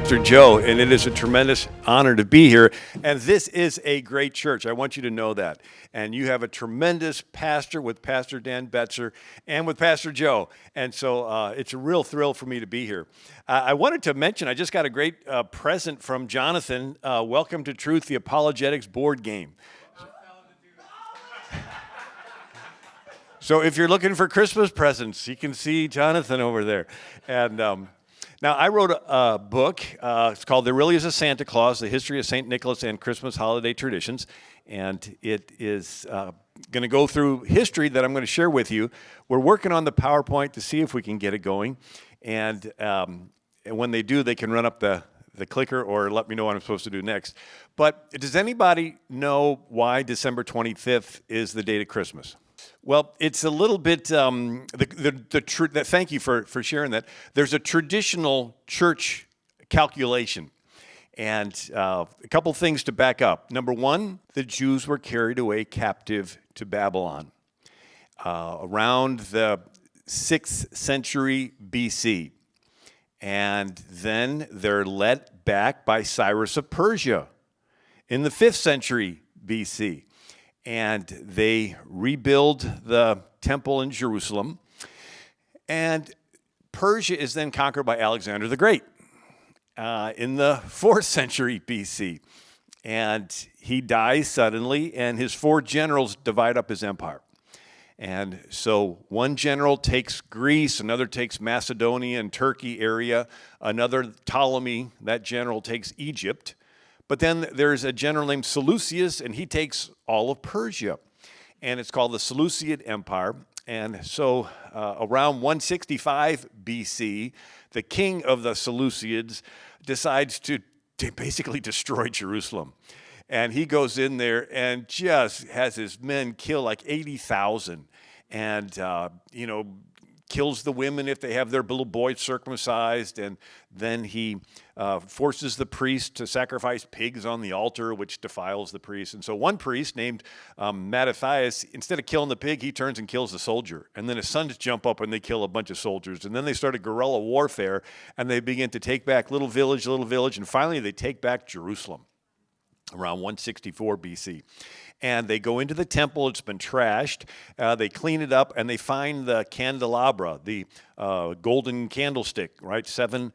Pastor Joe, and it is a tremendous honor to be here. And this is a great church. I want you to know that. And you have a tremendous pastor with Pastor Dan Betzer and with Pastor Joe. And so it's a real thrill for me to be here. I wanted to mention, I just got a great present from Jonathan. Welcome to Truth, the Apologetics board game. So if you're looking for Christmas presents, you can see Jonathan over there. And now, I wrote a book. It's called There Really Is a Santa Claus, The History of St. Nicholas and Christmas Holiday Traditions. And it is going to go through history that I'm going to share with you. We're working on the PowerPoint to see if we can get it going. And when they do, they can run up the clicker or let me know what I'm supposed to do next. But does anybody know why December 25th is the date of Christmas? Well, it's a little bit, thank you for sharing that. There's a traditional church calculation, and a couple things to back up. Number one, the Jews were carried away captive to Babylon around the 6th century BC. And then they're led back by Cyrus of Persia in the 5th century BC. And they rebuild the temple in Jerusalem. And Persia is then conquered by Alexander the Great in the 4th century BC. And he dies suddenly, and his 4 generals divide up his empire. And so one general takes Greece, another takes Macedonia and Turkey area, another Ptolemy, that general takes Egypt. But then there's a general named Seleucus, and he takes all of Persia. And it's called the Seleucid Empire. And so around 165 BC, the king of the Seleucids decides to basically destroy Jerusalem. And he goes in there and just has his men kill like 80,000. And, kills the women if they have their little boys circumcised, and then he forces the priest to sacrifice pigs on the altar, which defiles the priest. And so one priest named Mattathias, instead of killing the pig, he turns and kills the soldier. And then his sons jump up and they kill a bunch of soldiers. And then they started guerrilla warfare, and they begin to take back little village, and finally they take back Jerusalem around 164 BC. And they go into the temple. It's been trashed. They clean it up, and they find the candelabra, the golden candlestick, right? 7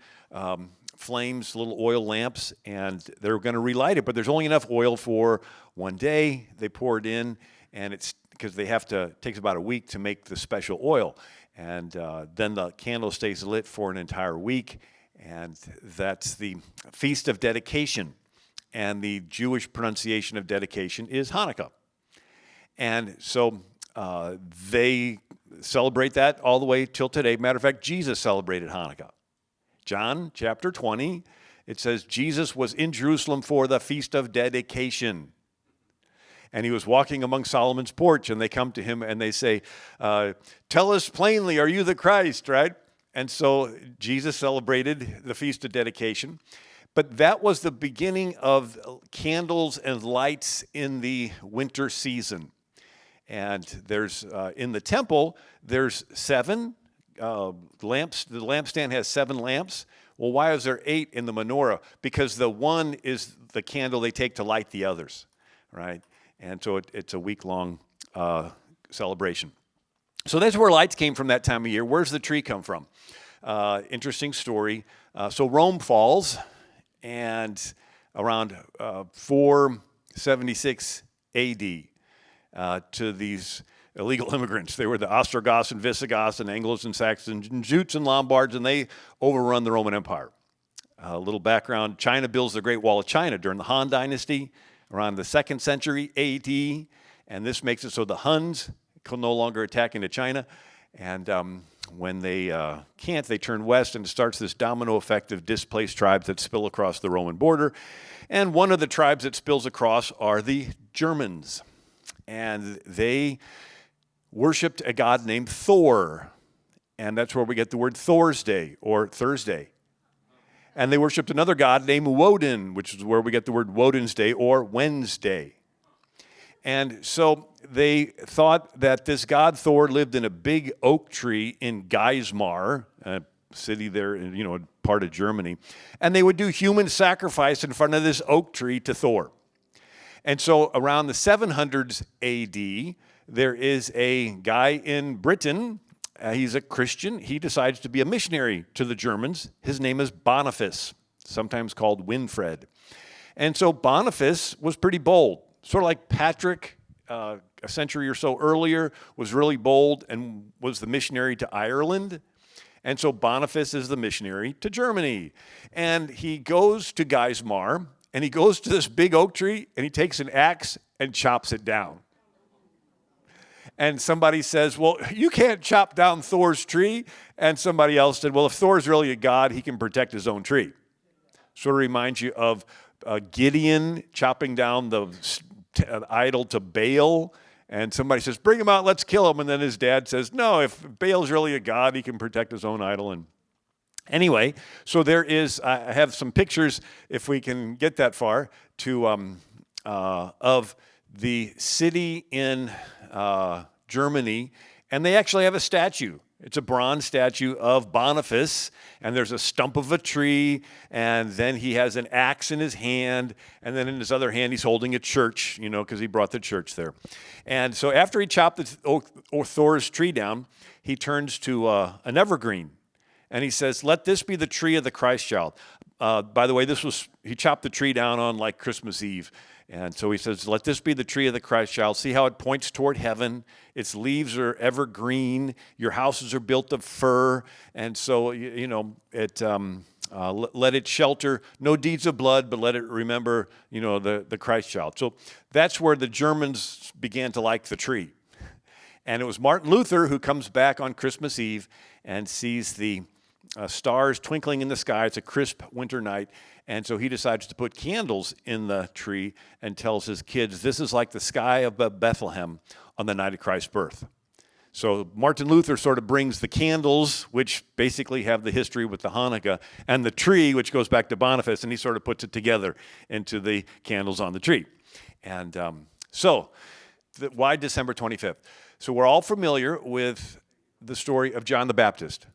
flames, little oil lamps, and they're going to relight it. But there's only enough oil for one day. They pour it in, and it's because it takes about a week to make the special oil. And then the candle stays lit for an entire week, and that's the Feast of Dedication. And the Jewish pronunciation of dedication is Hanukkah. And so they celebrate that all the way till today. Matter of fact, Jesus celebrated Hanukkah. John chapter 20, it says, Jesus was in Jerusalem for the Feast of Dedication. And he was walking among Solomon's porch, and they come to him and they say, tell us plainly, are you the Christ, right? And so Jesus celebrated the Feast of Dedication. But that was the beginning of candles and lights in the winter season. And there's, in the temple, there's 7 lamps. The lampstand has 7 lamps. Well, why is there 8 in the menorah? Because the one is the candle they take to light the others, right? And so it's a week-long celebration. So that's where lights came from that time of year. Where's the tree come from? Interesting story. So Rome falls. And around 476 A.D. To these illegal immigrants. They were the Ostrogoths and Visigoths and Anglos and Saxons and Jutes and Lombards, and they overrun the Roman Empire. A little background, China builds the Great Wall of China during the Han Dynasty around the 2nd century A.D., and this makes it so the Huns can no longer attack into China. And when they can't, they turn west, and it starts this domino effect of displaced tribes that spill across the Roman border. And one of the tribes that spills across are the Germans. And they worshipped a god named Thor. And that's where we get the word Thor's Day or Thursday. And they worshipped another god named Woden, which is where we get the word Woden's Day or Wednesday. And so they thought that this god Thor lived in a big oak tree in Geismar, city there, part of Germany. And they would do human sacrifice in front of this oak tree to Thor. And so around the 700s AD, there is a guy in Britain. He's a Christian. He decides to be a missionary to the Germans. His name is Boniface, sometimes called Winfred. And so Boniface was pretty bold, sort of like Patrick, a century or so earlier, was really bold and was the missionary to Ireland. And so Boniface is the missionary to Germany. And he goes to Geismar, and he goes to this big oak tree, and he takes an axe and chops it down. And somebody says, well, you can't chop down Thor's tree. And somebody else said, well, if Thor's really a god, he can protect his own tree. Sort of reminds you of Gideon chopping down the idol to Baal. And somebody says, bring him out, let's kill him. And then his dad says, no, if Baal's really a god, he can protect his own idol. And anyway, so there is, I have some pictures, if we can get that far, of the city in Germany. And they actually have a statue. It's a bronze statue of Boniface, and there's a stump of a tree, and then he has an axe in his hand, and then in his other hand he's holding a church, because he brought the church there. And so after he chopped Thor's tree down, he turns to an evergreen, and he says, let this be the tree of the Christ child. By the way, he chopped the tree down on like Christmas Eve. And so he says, let this be the tree of the Christ child. See how it points toward heaven. Its leaves are evergreen. Your houses are built of fir. And so, let it shelter no deeds of blood, but let it remember, the Christ child. So that's where the Germans began to like the tree. And it was Martin Luther who comes back on Christmas Eve and sees the stars twinkling in the sky. It's a crisp winter night. And so he decides to put candles in the tree and tells his kids, this is like the sky of Bethlehem on the night of Christ's birth. So Martin Luther sort of brings the candles, which basically have the history with the Hanukkah, and the tree, which goes back to Boniface, and he sort of puts it together into the candles on the tree. And why December 25th? So we're all familiar with the story of John the Baptist.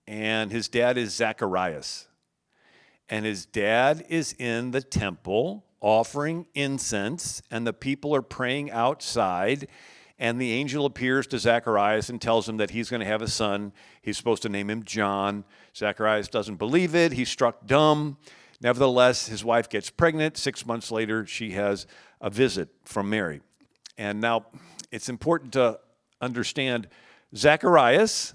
And his dad is Zacharias. And his dad is in the temple offering incense, and the people are praying outside. And the angel appears to Zacharias and tells him that he's going to have a son. He's supposed to name him John. Zacharias doesn't believe it. He's struck dumb. Nevertheless, his wife gets pregnant. 6 months later, she has a visit from Mary. And now it's important to understand Zacharias.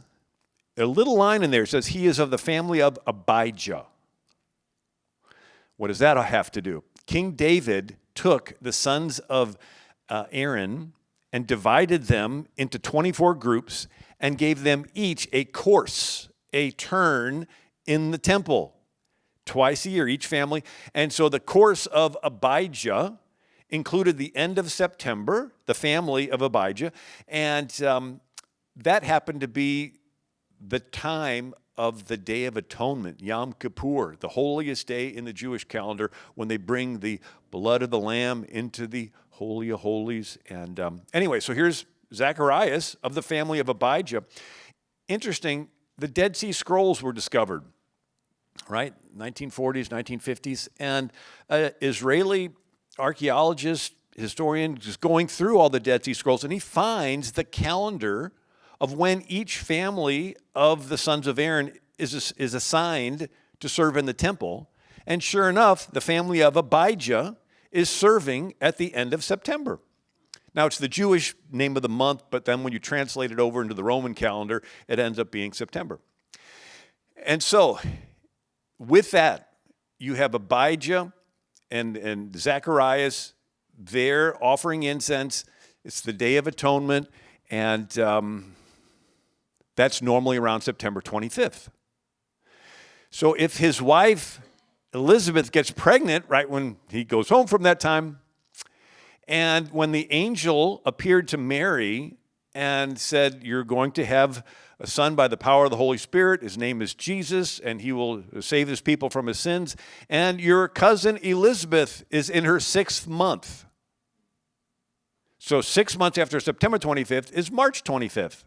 A little line in there says he is of the family of Abijah. What does that have to do? King David took the sons of Aaron and divided them into 24 groups and gave them each a course, a turn in the temple, twice a year, each family. And so the course of Abijah included the end of September, the family of Abijah, and that happened to be the time of the Day of Atonement, Yom Kippur, the holiest day in the Jewish calendar, when they bring the blood of the lamb into the Holy of Holies. And anyway, so here's Zacharias of the family of Abijah. Interesting, the Dead Sea Scrolls were discovered, right? 1940s, 1950s. And an Israeli archaeologist, historian, is going through all the Dead Sea Scrolls, and he finds the calendar of when each family of the sons of Aaron is assigned to serve in the temple. And sure enough, the family of Abijah is serving at the end of September. Now, it's the Jewish name of the month, but then when you translate it over into the Roman calendar, it ends up being September. And so, with that, you have Abijah and Zacharias there offering incense. It's the Day of Atonement, and that's normally around September 25th. So if his wife, Elizabeth, gets pregnant right when he goes home from that time, and when the angel appeared to Mary and said, you're going to have a son by the power of the Holy Spirit, his name is Jesus, and he will save his people from his sins, and your cousin Elizabeth is in her 6th month. So 6 months after September 25th is March 25th.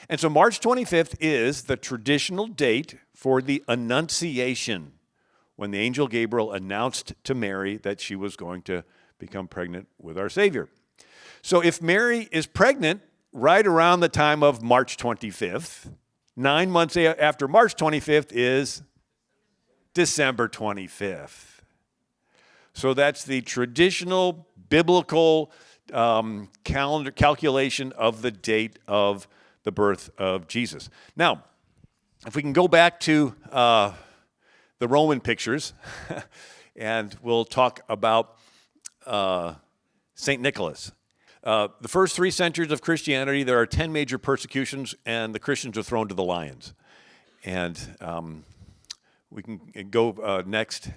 And so March 25th is the traditional date for the Annunciation, when the angel Gabriel announced to Mary that she was going to become pregnant with our Savior. So if Mary is pregnant right around the time of March 25th, 9 months after March 25th is December 25th. So that's the traditional biblical calendar calculation of the date of the birth of Jesus. Now, if we can go back to the Roman pictures, and we'll talk about St. Nicholas. The first 3 centuries of Christianity, there are 10 major persecutions, and the Christians are thrown to the lions. And we can go next.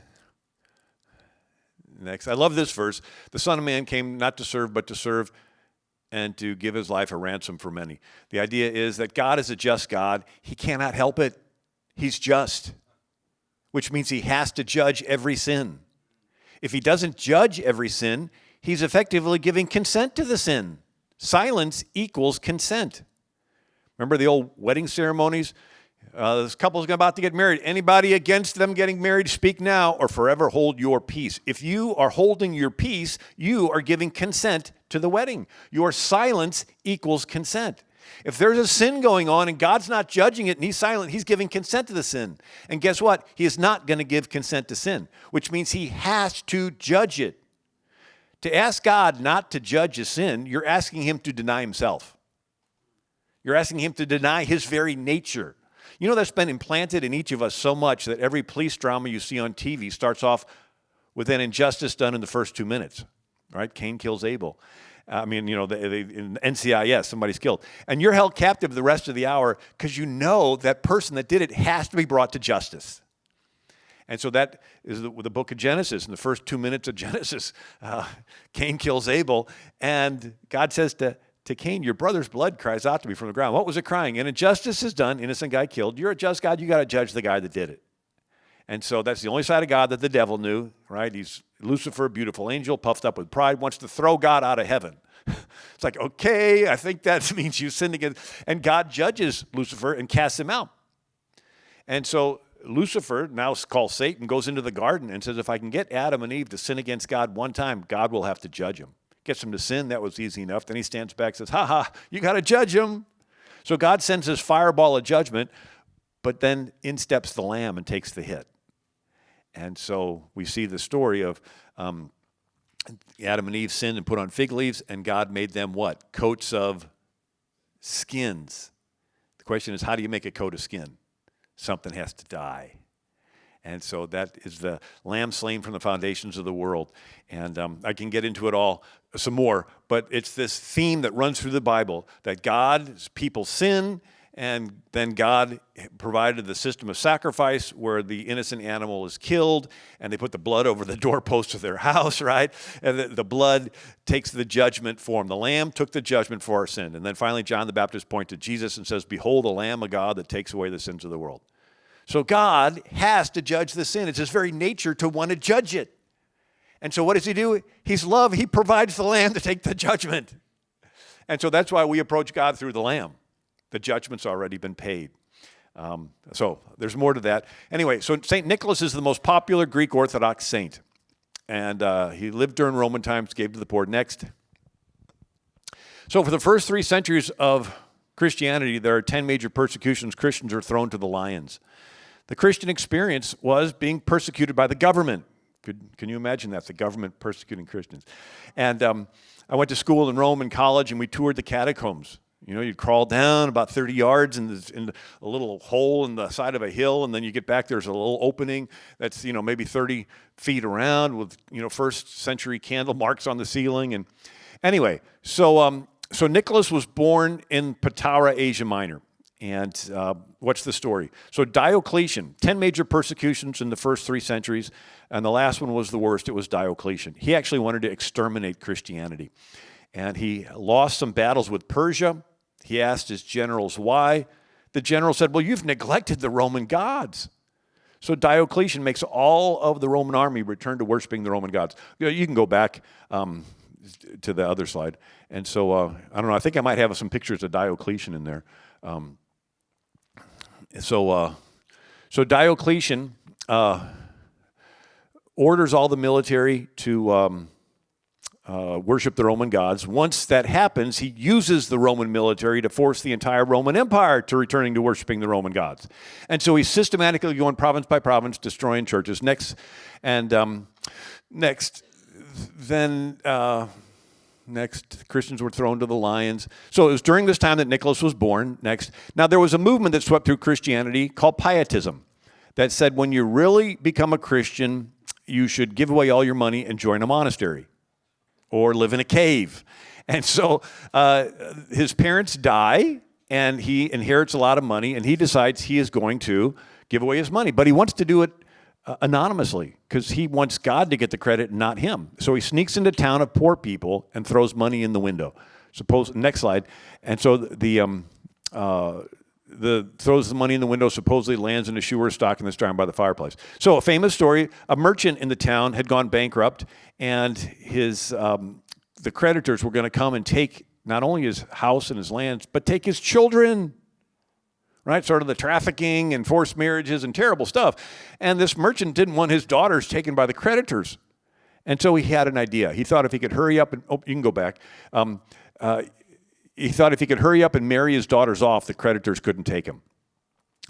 I love this verse. The Son of Man came not to serve, but to serve and to give his life a ransom for many. The idea is that God is a just God. He cannot help it. He's just, which means he has to judge every sin. If he doesn't judge every sin, he's effectively giving consent to the sin. Silence equals consent. Remember the old wedding ceremonies? This couple's about to get married. Anybody against them getting married, speak now or forever hold your peace. If you are holding your peace, you are giving consent to the wedding. Your silence equals consent. If there's a sin going on and God's not judging it and he's silent, he's giving consent to the sin. And guess what? He is not going to give consent to sin, which means he has to judge it. To ask God not to judge a sin, you're asking him to deny himself. You're asking him to deny his very nature. You know, that's been implanted in each of us so much that every police drama you see on TV starts off with an injustice done in the first 2 minutes, right? Cain kills Abel. In NCIS, somebody's killed. And you're held captive the rest of the hour because you know that person that did it has to be brought to justice. And so that is the book of Genesis. In the first 2 minutes of Genesis, Cain kills Abel, and God says to Cain, your brother's blood cries out to me from the ground. What was it crying? An injustice is done, innocent guy killed. You're a just God, you got to judge the guy that did it. And so that's the only side of God that the devil knew, right? He's Lucifer, beautiful angel, puffed up with pride, wants to throw God out of heaven. It's like, okay, I think that means you sinned against. And God judges Lucifer and casts him out. And so Lucifer, now called Satan, goes into the garden and says, if I can get Adam and Eve to sin against God one time, God will have to judge him. Gets him to sin, that was easy enough. Then he stands back and says, you got to judge him. So God sends his fireball of judgment, but then in steps the lamb and takes the hit. And so we see the story of Adam and Eve sinned and put on fig leaves, and God made them what? Coats of skins. The question is, how do you make a coat of skin? Something has to die. And so that is the lamb slain from the foundations of the world. And I can get into it all some more, but it's this theme that runs through the Bible, that God's people sin, and then God provided the system of sacrifice where the innocent animal is killed, and they put the blood over the doorpost of their house, right? And the blood takes the judgment for them. The lamb took the judgment for our sin. And then finally, John the Baptist points to Jesus and says, behold, the Lamb of God that takes away the sins of the world. So God has to judge the sin. It's his very nature to want to judge it. And so what does he do? He's love. He provides the lamb to take the judgment. And so that's why we approach God through the lamb. The judgment's already been paid. So there's more to that. Anyway, so St. Nicholas is the most popular Greek Orthodox saint. And he lived during Roman times, gave to the poor. Next. So for the first 3 centuries of Christianity, there are 10 major persecutions. Christians are thrown to the lions. The Christian experience was being persecuted by the government. Can you imagine that, the government persecuting Christians? And I went to school in Rome and college, and we toured the catacombs. You know, you'd crawl down about 30 yards in a little hole in the side of a hill, and then you get back, there's a little opening that's, maybe 30 feet around with, first century candle marks on the ceiling. And anyway, so Nicholas was born in Patara, Asia Minor. And what's the story? So Diocletian, 10 major persecutions in the first 3 centuries, and the last one was the worst. It was Diocletian. He actually wanted to exterminate Christianity. And he lost some battles with Persia. He asked his generals why. The general said, well, you've neglected the Roman gods. So Diocletian makes all of the Roman army return to worshiping the Roman gods. You can go back to the other slide. And so, I don't know, I think I might have some pictures of Diocletian in there. So Diocletian orders all the military to worship the Roman gods. Once that happens, he uses the Roman military to force the entire Roman Empire to returning to worshiping the Roman gods. And so he's systematically going province by province, destroying churches. Next, Christians were thrown to the lions. So it was during this time that Nicholas was born. Next. Now, there was a movement that swept through Christianity called Pietism that said when you really become a Christian, you should give away all your money and join a monastery or live in a cave. And so his parents die, and he inherits a lot of money, and he decides he is going to give away his money. But he wants to do it anonymously because he wants God to get the credit, not him. So he sneaks into a town of poor people and throws money in the window. Next slide. And so throws the money in the window, supposedly lands in a shoe or a stocking that's drowned by the fireplace. So a famous story, a merchant in the town had gone bankrupt, and the creditors were going to come and take not only his house and his lands, but take his children. Right, sort of the trafficking and forced marriages and terrible stuff. And this merchant didn't want his daughters taken by the creditors. And so he had an idea. He thought if he could hurry up and, you can go back. He thought if he could hurry up and marry his daughters off, the creditors couldn't take him.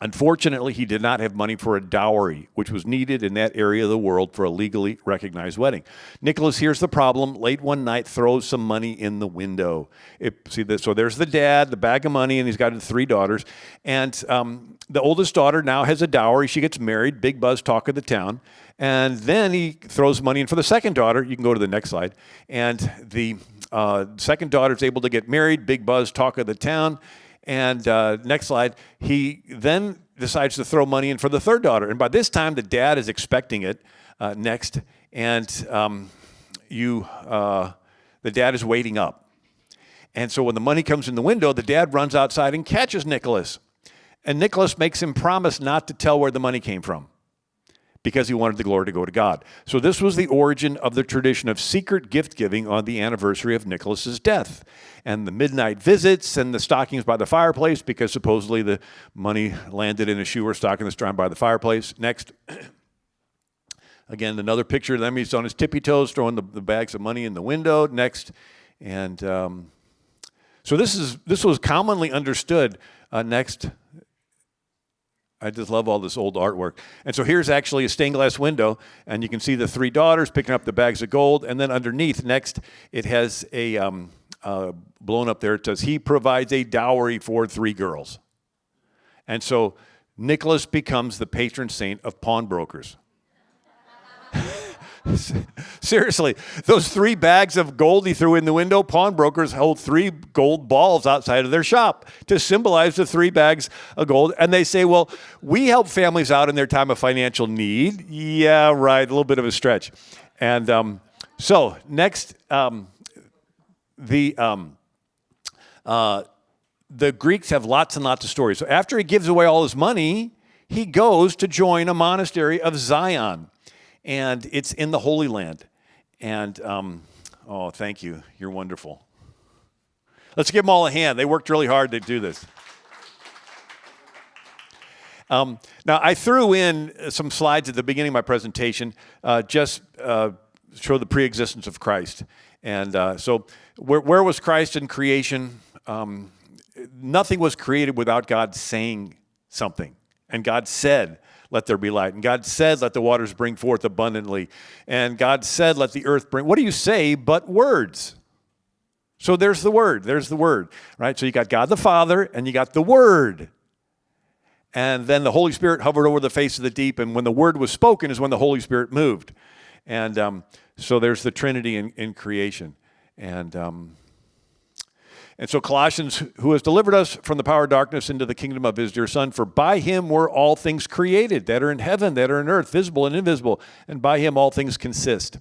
Unfortunately, he did not have money for a dowry, which was needed in that area of the world for a legally recognized wedding. Nicholas hears the problem. Late one night, throws some money in the window. So there's the dad, the bag of money, and he's got 3 daughters. And the oldest daughter now has a dowry. She gets married, big buzz, talk of the town. And then he throws money in for the second daughter. You can go to the next slide. And the second daughter is able to get married, big buzz, talk of the town. And next slide, he then decides to throw money in for the third daughter. And by this time, the dad is expecting it next. And the dad is waiting up. And so when the money comes in the window, the dad runs outside and catches Nicholas. And Nicholas makes him promise not to tell where the money came from, because he wanted the glory to go to God. So this was the origin of the tradition of secret gift giving on the anniversary of Nicholas's death. And the midnight visits and the stockings by the fireplace, because supposedly the money landed in a shoe or stocking that's drowned by the fireplace. Next. Again, another picture of them. He's on his tippy toes throwing the bags of money in the window. Next. And so this was commonly understood. Next. I just love all this old artwork. And so here's actually a stained glass window, and you can see the 3 daughters picking up the bags of gold. And then underneath, next, it has a blown up there. It says, he provides a dowry for 3 girls. And so Nicholas becomes the patron saint of pawnbrokers. Seriously, those 3 bags of gold he threw in the window, pawnbrokers hold 3 gold balls outside of their shop to symbolize the 3 bags of gold. And they say, well, we help families out in their time of financial need. Yeah, right, a little bit of a stretch. And so next, the Greeks have lots and lots of stories. So after he gives away all his money, he goes to join a monastery of Zion. And it's in the Holy Land. And, oh, thank you. You're wonderful. Let's give them all a hand. They worked really hard to do this. Now, I threw in some slides at the beginning of my presentation, just show the pre-existence of Christ. And so where was Christ in creation? Nothing was created without God saying something. And God said, let there be light. And God said, let the waters bring forth abundantly. And God said, let the earth bring. What do you say but words? So there's the word, right? So you got God the Father and you got the Word. And then the Holy Spirit hovered over the face of the deep. And when the word was spoken is when the Holy Spirit moved. And so there's the Trinity in creation. And so Colossians, who has delivered us from the power of darkness into the kingdom of his dear Son, for by him were all things created, that are in heaven, that are in earth, visible and invisible, and by him all things consist.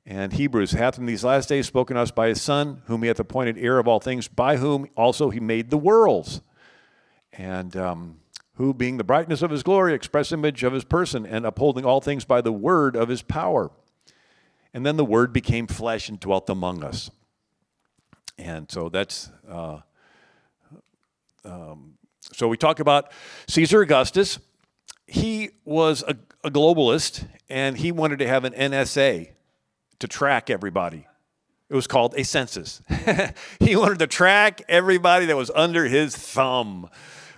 And Hebrews, hath in these last days spoken to us by his Son, whom he hath appointed heir of all things, by whom also he made the worlds. And who, being the brightness of his glory, express image of his person, and upholding all things by the word of his power. And then the word became flesh and dwelt among us. And so that's So we talk about Caesar Augustus. He was a globalist, and he wanted to have an NSA to track everybody. It was called a census. He wanted to track everybody that was under his thumb,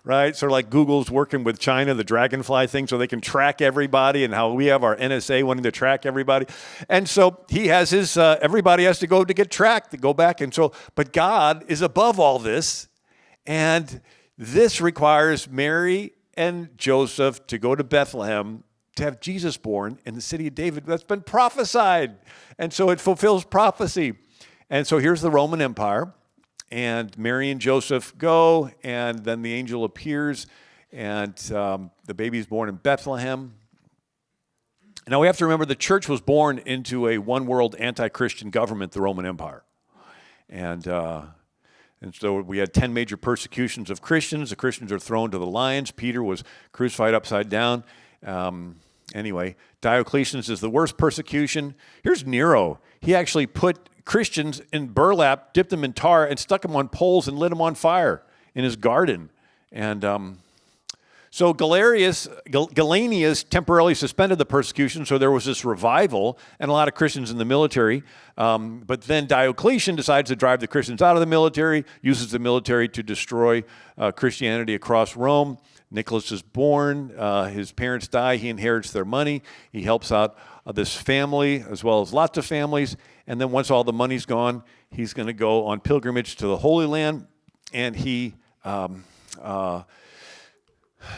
right? Sort of like Google's working with China, the dragonfly thing, so they can track everybody, and how we have our NSA wanting to track everybody. And so he has his, everybody has to go to get tracked, to go back. And so, but God is above all this, and this requires Mary and Joseph to go to Bethlehem to have Jesus born in the city of David. That's been prophesied. And so it fulfills prophecy. And so here's the Roman Empire. And Mary and Joseph go, and then the angel appears, and the baby's born in Bethlehem. Now we have to remember the church was born into a one-world anti-Christian government, the Roman Empire. And so we had 10 major persecutions of Christians. The Christians are thrown to the lions. Peter was crucified upside down. Anyway, Diocletian's is the worst persecution. Here's Nero. He actually put Christians in burlap, dipped them in tar, and stuck them on poles and lit them on fire in his garden. And so Galerius temporarily suspended the persecution, so there was this revival and a lot of Christians in the military. But then Diocletian decides to drive the Christians out of the military, uses the military to destroy Christianity across Rome. Nicholas is born. His parents die. He inherits their money. He helps out this family as well as lots of families. And then once all the money's gone, he's going to go on pilgrimage to the Holy Land, and he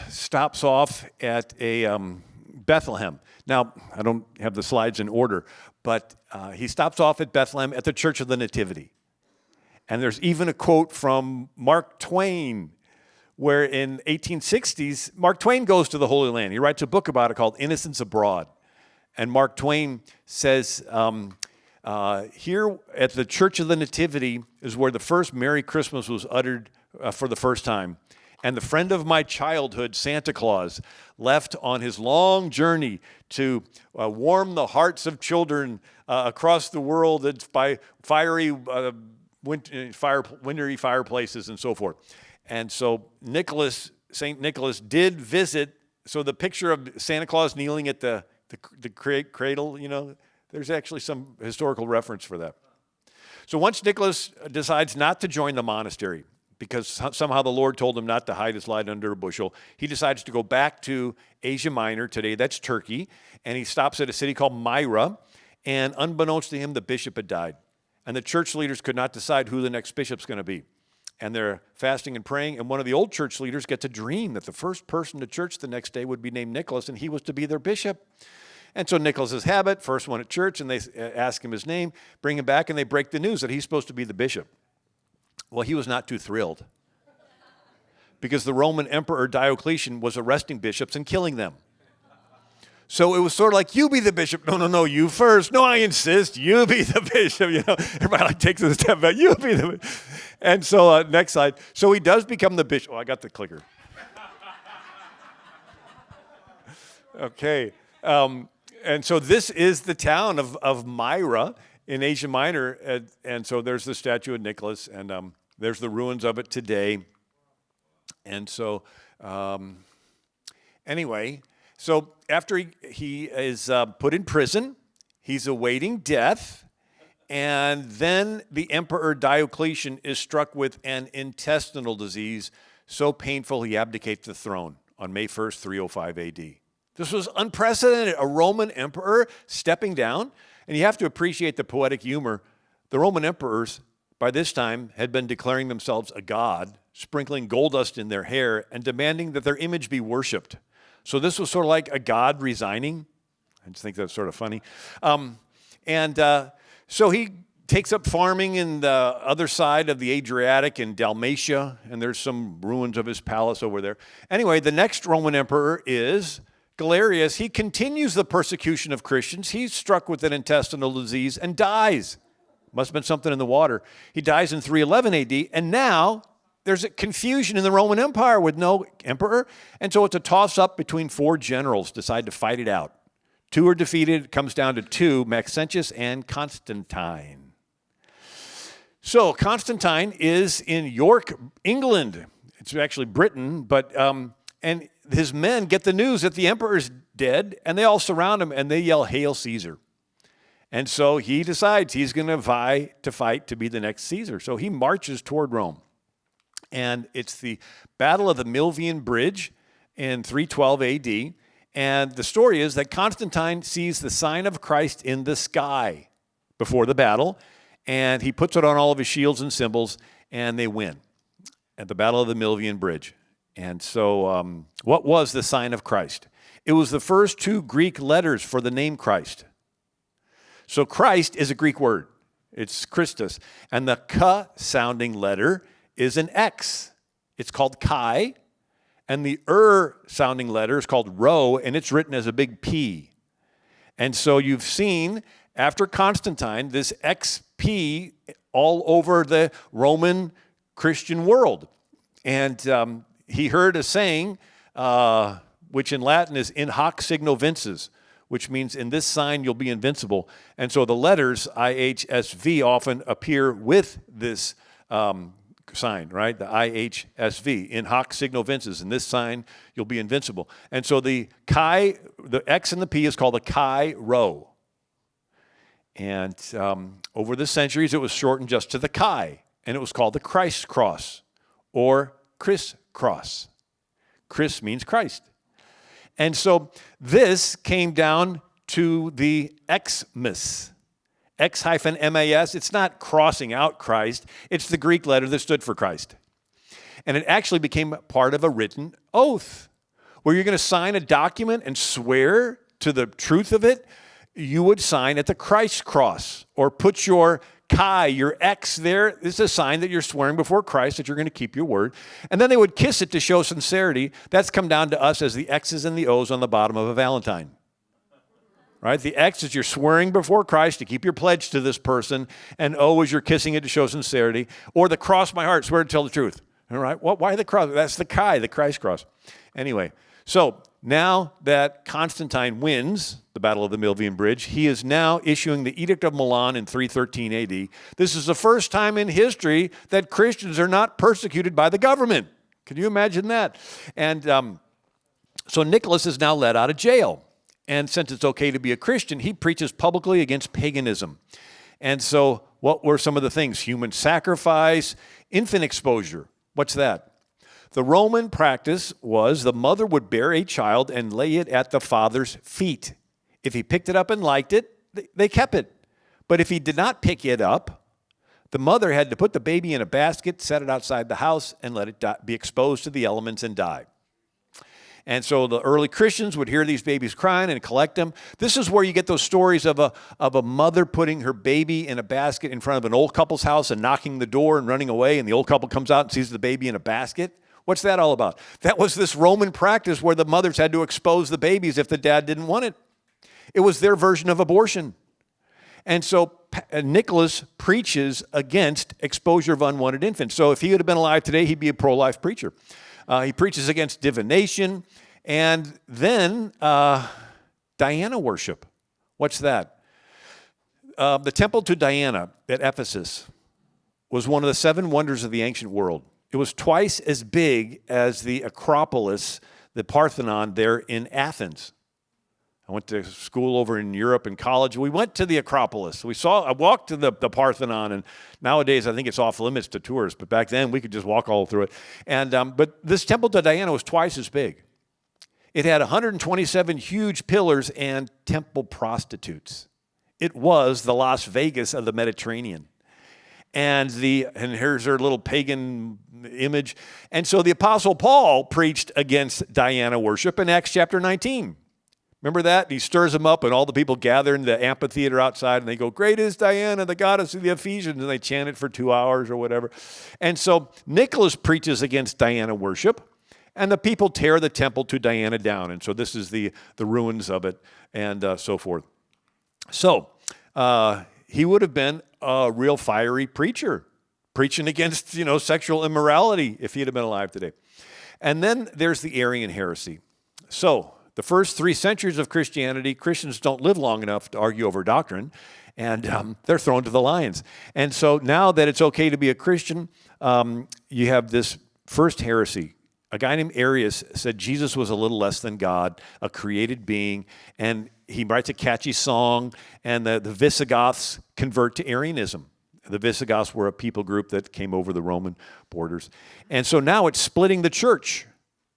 stops off at a Bethlehem. Now, I don't have the slides in order, but he stops off at Bethlehem at the Church of the Nativity. And there's even a quote from Mark Twain, where in 1860s, Mark Twain goes to the Holy Land. He writes a book about it called Innocents Abroad. And Mark Twain says, here at the Church of the Nativity is where the first Merry Christmas was uttered for the first time. And the friend of my childhood, Santa Claus, left on his long journey to warm the hearts of children across the world by fiery, wintry fireplaces and so forth. And so St. Nicholas did visit. So the picture of Santa Claus kneeling at the cradle, there's actually some historical reference for that. So once Nicholas decides not to join the monastery, because somehow the Lord told him not to hide his light under a bushel, he decides to go back to Asia Minor, today that's Turkey, and he stops at a city called Myra, and unbeknownst to him, the bishop had died. And the church leaders could not decide who the next bishop's going to be. And they're fasting and praying, and one of the old church leaders gets a dream that the first person to church the next day would be named Nicholas, and he was to be their bishop. And so Nicholas's habit, first one at church, and they ask him his name, bring him back, and they break the news that he's supposed to be the bishop. Well, he was not too thrilled, because the Roman Emperor Diocletian was arresting bishops and killing them. So it was sort of like, you be the bishop. No, you first. No, I insist, you be the bishop. Everybody takes a step back. You be the bishop. And so next slide. So he does become the bishop. Oh, I got the clicker. Okay. And so this is the town of Myra in Asia Minor. And so there's the statue of Nicholas, and there's the ruins of it today. And so anyway, so after he is put in prison, he's awaiting death, and then the Emperor Diocletian is struck with an intestinal disease so painful he abdicates the throne on May 1st, 305 AD. This was unprecedented, a Roman emperor stepping down, and you have to appreciate the poetic humor. The Roman emperors, by this time, had been declaring themselves a god, sprinkling gold dust in their hair, and demanding that their image be worshipped. So this was sort of like a god resigning. I just think that's sort of funny. So he takes up farming in the other side of the Adriatic in Dalmatia, and there's some ruins of his palace over there. Anyway, the next Roman emperor is Galerius. He continues the persecution of Christians. He's struck with an intestinal disease and dies. Must have been something in the water. He dies in 311 AD, and now there's a confusion in the Roman Empire with no emperor, and so it's a toss-up between four generals decide to fight it out. Two are defeated. It comes down to two, Maxentius and Constantine. So Constantine is in York, England. It's actually Britain, but and his men get the news that the emperor's dead, and they all surround him, and they yell, "Hail Caesar." And so he decides he's going to vie to fight to be the next Caesar. So he marches toward Rome. And it's the Battle of the Milvian Bridge in 312 AD. And the story is that Constantine sees the sign of Christ in the sky before the battle, and he puts it on all of his shields and symbols, and they win at the Battle of the Milvian Bridge. And so what was the sign of Christ? It was the first two Greek letters for the name Christ. So Christ is a Greek word. It's Christus. And the K sounding letter is an X. It's called Chi. And the sounding letter is called Rho, and it's written as a big P. And so you've seen, after Constantine, this XP all over the Roman Christian world. And he heard a saying, which in Latin is in hoc signo vinces, which means in this sign you'll be invincible. And so the letters IHSV often appear with this sign, right? The IHSV, in hoc signo vinces. In this sign you'll be invincible. And so the Chi, the X and the P is called the Chi Rho. And over the centuries it was shortened just to the Chi, and it was called the Christ cross or Chris cross. Chris means Christ. And so this came down to the Xmas, X-MAS. It's not crossing out Christ. It's the Greek letter that stood for Christ. And it actually became part of a written oath where you're going to sign a document and swear to the truth of it. You would sign at the Christ cross or put your Chi, your X there. This is a sign that you're swearing before Christ that you're going to keep your word. And then they would kiss it to show sincerity. That's come down to us as the X's and the O's on the bottom of a Valentine. Right? The X is you're swearing before Christ to keep your pledge to this person, and O is you're kissing it to show sincerity. Or the cross my heart, swear to tell the truth. All right? Well, why the cross? That's the Chi, the Christ cross. Anyway, so now that Constantine wins the Battle of the Milvian Bridge, he is now issuing the Edict of Milan in 313 AD. This is the first time in history that Christians are not persecuted by the government. Can you imagine that? And so Nicholas is now let out of jail. And since it's okay to be a Christian, he preaches publicly against paganism. And so what were some of the things? Human sacrifice, infant exposure. What's that? The Roman practice was the mother would bear a child and lay it at the father's feet. If he picked it up and liked it, they kept it. But if he did not pick it up, the mother had to put the baby in a basket, set it outside the house, and let it be exposed to the elements and die. And so the early Christians would hear these babies crying and collect them. This is where you get those stories of a mother putting her baby in a basket in front of an old couple's house and knocking the door and running away, and the old couple comes out and sees the baby in a basket. What's that all about? That was this Roman practice where the mothers had to expose the babies if the dad didn't want it. It was their version of abortion. And so Nicholas preaches against exposure of unwanted infants. So if he had been alive today, he'd be a pro-life preacher. He preaches against divination. And then Diana worship. What's that? The temple to Diana at Ephesus was one of the 7 wonders of the ancient world. It was twice as big as the Acropolis, the Parthenon there in Athens. I went to school over in Europe in college. We went to the Acropolis. I walked to the Parthenon, and nowadays I think it's off limits to tourists, but back then we could just walk all through it. And but this temple to Diana was twice as big. It had 127 huge pillars and temple prostitutes. It was the Las Vegas of the Mediterranean. And here's her little pagan image. And so the Apostle Paul preached against Diana worship in Acts chapter 19. Remember that? And he stirs them up, and all the people gather in the amphitheater outside, and they go, "Great is Diana, the goddess of the Ephesians," and they chant it for 2 hours or whatever. And so Nicholas preaches against Diana worship, and the people tear the temple to Diana down. And so this is the ruins of it, and so forth. So he would have been a real fiery preacher, preaching against, sexual immorality if he had been alive today. And then there's the Arian heresy. So the first 3 centuries of Christianity, Christians don't live long enough to argue over doctrine, and they're thrown to the lions. And so now that it's okay to be a Christian, you have this First heresy. A guy named Arius said Jesus was a little less than God, a created being, and he writes a catchy song, and the Visigoths convert to Arianism. The Visigoths were a people group that came over the Roman borders. And so now it's splitting the church.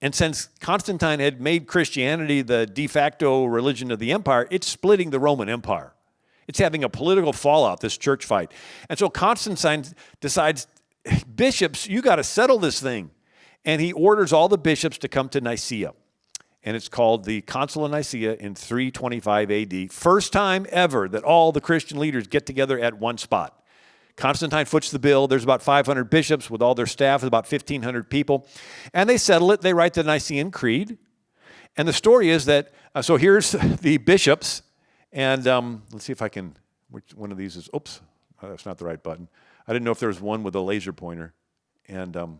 And since Constantine had made Christianity the de facto religion of the empire, it's splitting the Roman Empire. It's having a political fallout, this church fight. And so Constantine decides, bishops, you got to settle this thing. And he orders all the bishops to come to Nicaea. And it's called the Council of Nicaea in 325 AD. First time ever that all the Christian leaders get together at one spot. Constantine foots the bill. There's about 500 bishops with all their staff, about 1,500 people. And they settle it. They write the Nicene Creed. And the story is that, so here's the bishops. And let's see if I can, which one of these is, oops, that's not the right button. I didn't know if there was one with a laser pointer. And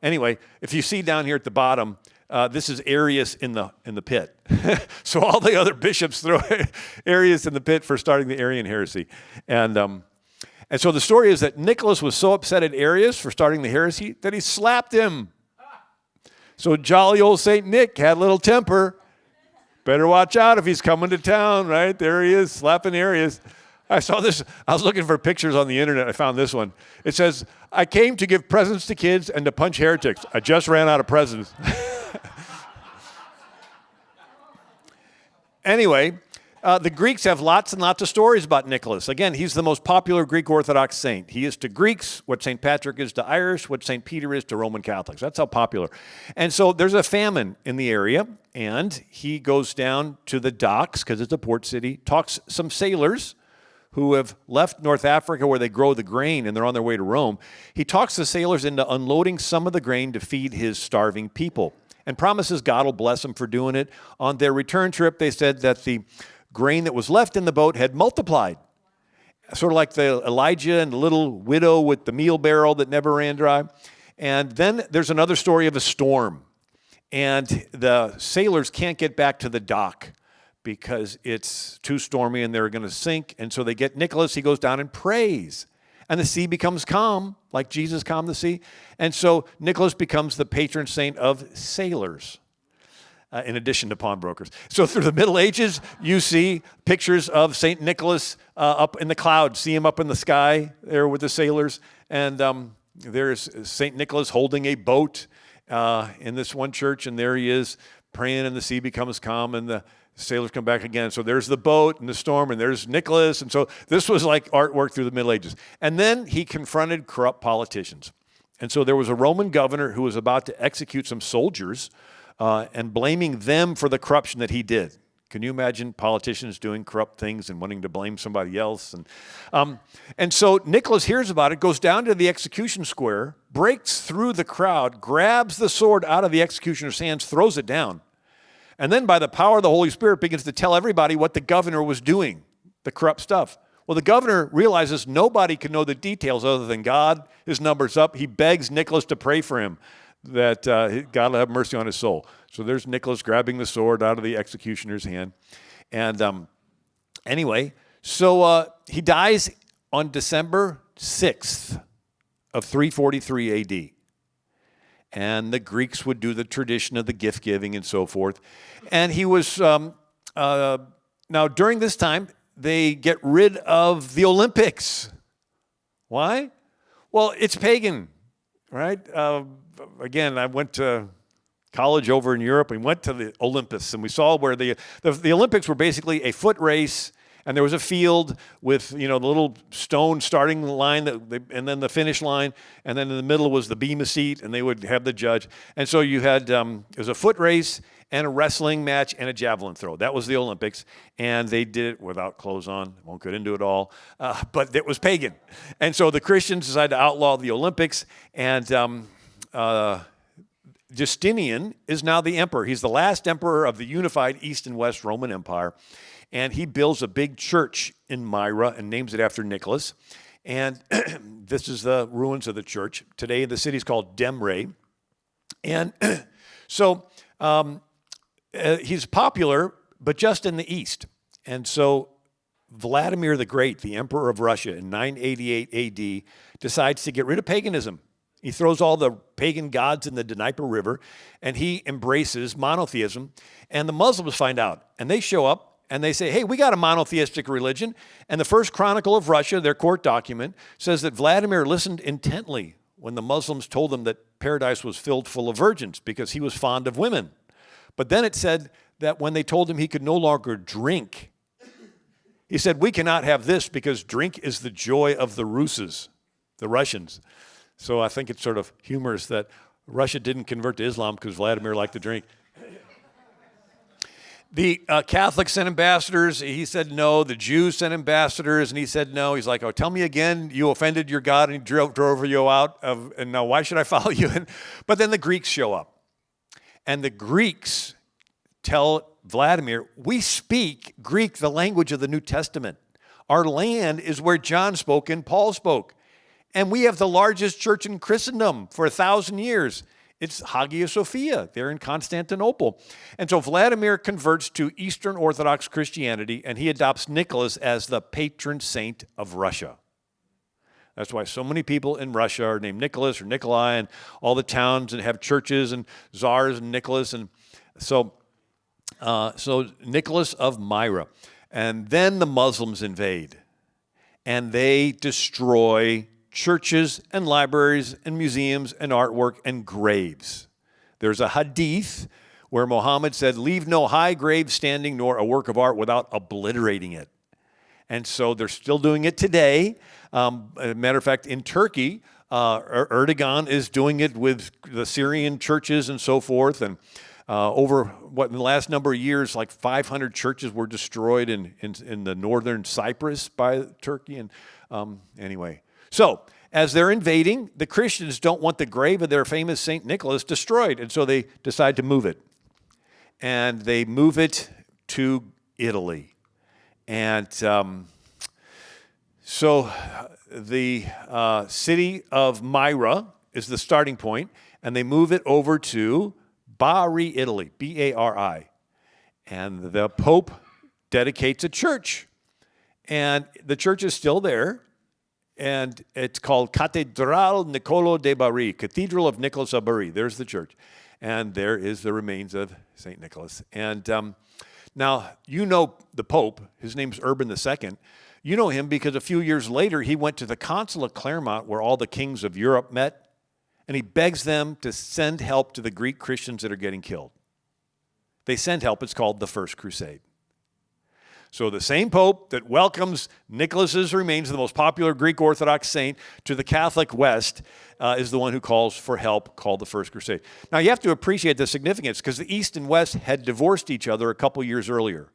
anyway, if you see down here at the bottom, this is Arius in the pit. So all the other bishops throw Arius in the pit for starting the Arian heresy. And so the story is that Nicholas was so upset at Arius for starting the heresy that he slapped him. So jolly old St. Nick had a little temper. Better watch out if he's coming to town, right? There he is, slapping Arius. I saw this. I was looking for pictures on the internet. I found this one. It says, I came to give presents to kids and to punch heretics. I just ran out of presents. Anyway, the Greeks have lots and lots of stories about Nicholas. Again, he's the most popular Greek Orthodox saint. He is to Greeks what St. Patrick is to Irish, what St. Peter is to Roman Catholics. That's how popular. And so there's a famine in the area, and he goes down to the docks, because it's a port city, talks some sailors who have left North Africa where they grow the grain and they're on their way to Rome. He talks the sailors into unloading some of the grain to feed his starving people and promises God will bless them for doing it. On their return trip, they said that the grain that was left in the boat had multiplied. Sort of like the Elijah and the little widow with the meal barrel that never ran dry. And then there's another story of a storm. And the sailors can't get back to the dock because it's too stormy and they're going to sink. And so they get Nicholas. He goes down and prays. And the sea becomes calm, like Jesus calmed the sea. And so Nicholas becomes the patron saint of sailors, in addition to pawnbrokers. So through the Middle Ages, you see pictures of St. Nicholas up in the clouds. See him up in the sky there with the sailors. And there's St. Nicholas holding a boat in this one church. And there he is praying, and the sea becomes calm, and the sailors come back again. So there's the boat and the storm, and there's Nicholas. And so this was like artwork through the Middle Ages. And then he confronted corrupt politicians. And so there was a Roman governor who was about to execute some soldiers and blaming them for the corruption that he did. Can you imagine politicians doing corrupt things and wanting to blame somebody else? And so Nicholas hears about it, goes down to the execution square, breaks through the crowd, grabs the sword out of the executioner's hands, throws it down. And then by the power of the Holy Spirit begins to tell everybody what the governor was doing, the corrupt stuff. Well, the governor realizes nobody can know the details other than God. His number's up. He begs Nicholas to pray for him, that God will have mercy on his soul. So there's Nicholas grabbing the sword out of the executioner's hand. And anyway, so he dies on December 6th of 343 AD. And the Greeks would do the tradition of the gift giving and so forth. And he was, now during this time, they get rid of the Olympics. Why? Well, it's pagan, right? Again, I went to college over in Europe. We went to the Olympus, and we saw where the Olympics were basically a foot race, and there was a field with, the little stone starting line, and then the finish line, and then in the middle was the bema seat, and they would have the judge. And so you had, it was a foot race and a wrestling match and a javelin throw. That was the Olympics, and they did it without clothes on. Won't get into it all, but it was pagan. And so the Christians decided to outlaw the Olympics, and Justinian is now the emperor. He's the last emperor of the unified East and West Roman Empire. And he builds a big church in Myra and names it after Nicholas. And this is the ruins of the church. Today, the city's called Demre. And so he's popular, but just in the East. And so Vladimir the Great, the emperor of Russia in 988 AD, decides to get rid of paganism. He throws all the pagan gods in the Dnieper River, and he embraces monotheism. And the Muslims find out, and they show up, and they say, hey, we got a monotheistic religion. And the First Chronicle of Russia, their court document, says that Vladimir listened intently when the Muslims told him that paradise was filled full of virgins because he was fond of women. But then it said that when they told him he could no longer drink, he said, we cannot have this because drink is the joy of the Russes, the Russians. So I think it's sort of humorous that Russia didn't convert to Islam because Vladimir liked to drink. The Catholics sent ambassadors. He said no. The Jews sent ambassadors, and he said no. He's like, oh, tell me again, you offended your God and he drove you out. And now why should I follow you? But then the Greeks show up. And the Greeks tell Vladimir, we speak Greek, the language of the New Testament. Our land is where John spoke and Paul spoke. And we have the largest church in Christendom for 1,000 years. It's Hagia Sophia. They're in Constantinople. And so Vladimir converts to Eastern Orthodox Christianity, and he adopts Nicholas as the patron saint of Russia. That's why so many people in Russia are named Nicholas or Nikolai, and all the towns and have churches and czars and Nicholas. And so Nicholas of Myra. And then the Muslims invade, and they destroy churches and libraries and museums and artwork and graves. There's a hadith where Muhammad said, leave no high grave standing nor a work of art without obliterating it. And so they're still doing it today. As a matter of fact, in Turkey, Erdogan is doing it with the Syrian churches and so forth. And in the last number of years, like 500 churches were destroyed in the northern Cyprus by Turkey. And anyway. So, as they're invading, the Christians don't want the grave of their famous St. Nicholas destroyed, and so they decide to move it. And they move it to Italy. And so the city of Myra is the starting point, and they move it over to Bari, Italy, B-A-R-I. And the Pope dedicates a church. And the church is still there. And it's called Cattedrale Niccolò de Bari, Cathedral of Nicholas of Bari. There's the church. And there is the remains of St. Nicholas. And now, you know the Pope. His name's Urban II. You know him because a few years later, he went to the Council of Clermont where all the kings of Europe met. And he begs them to send help to the Greek Christians that are getting killed. They send help. It's called the First Crusade. So the same Pope that welcomes Nicholas's remains, the most popular Greek Orthodox saint, to the Catholic West is the one who calls for help, called the First Crusade. Now you have to appreciate the significance because the East and West had divorced each other a couple years earlier,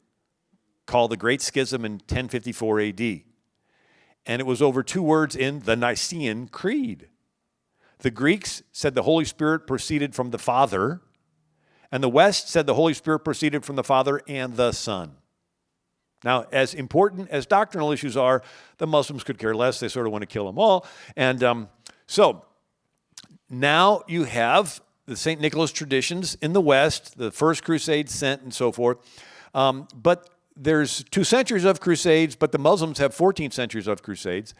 called the Great Schism in 1054 AD. And it was over two words in the Nicene Creed. The Greeks said the Holy Spirit proceeded from the Father, and the West said the Holy Spirit proceeded from the Father and the Son. Now, as important as doctrinal issues are, the Muslims could care less. They sort of want to kill them all. And so now you have the St. Nicholas traditions in the West, the First Crusade sent and so forth. But there's 2 centuries of crusades, but the Muslims have 14 centuries of crusades.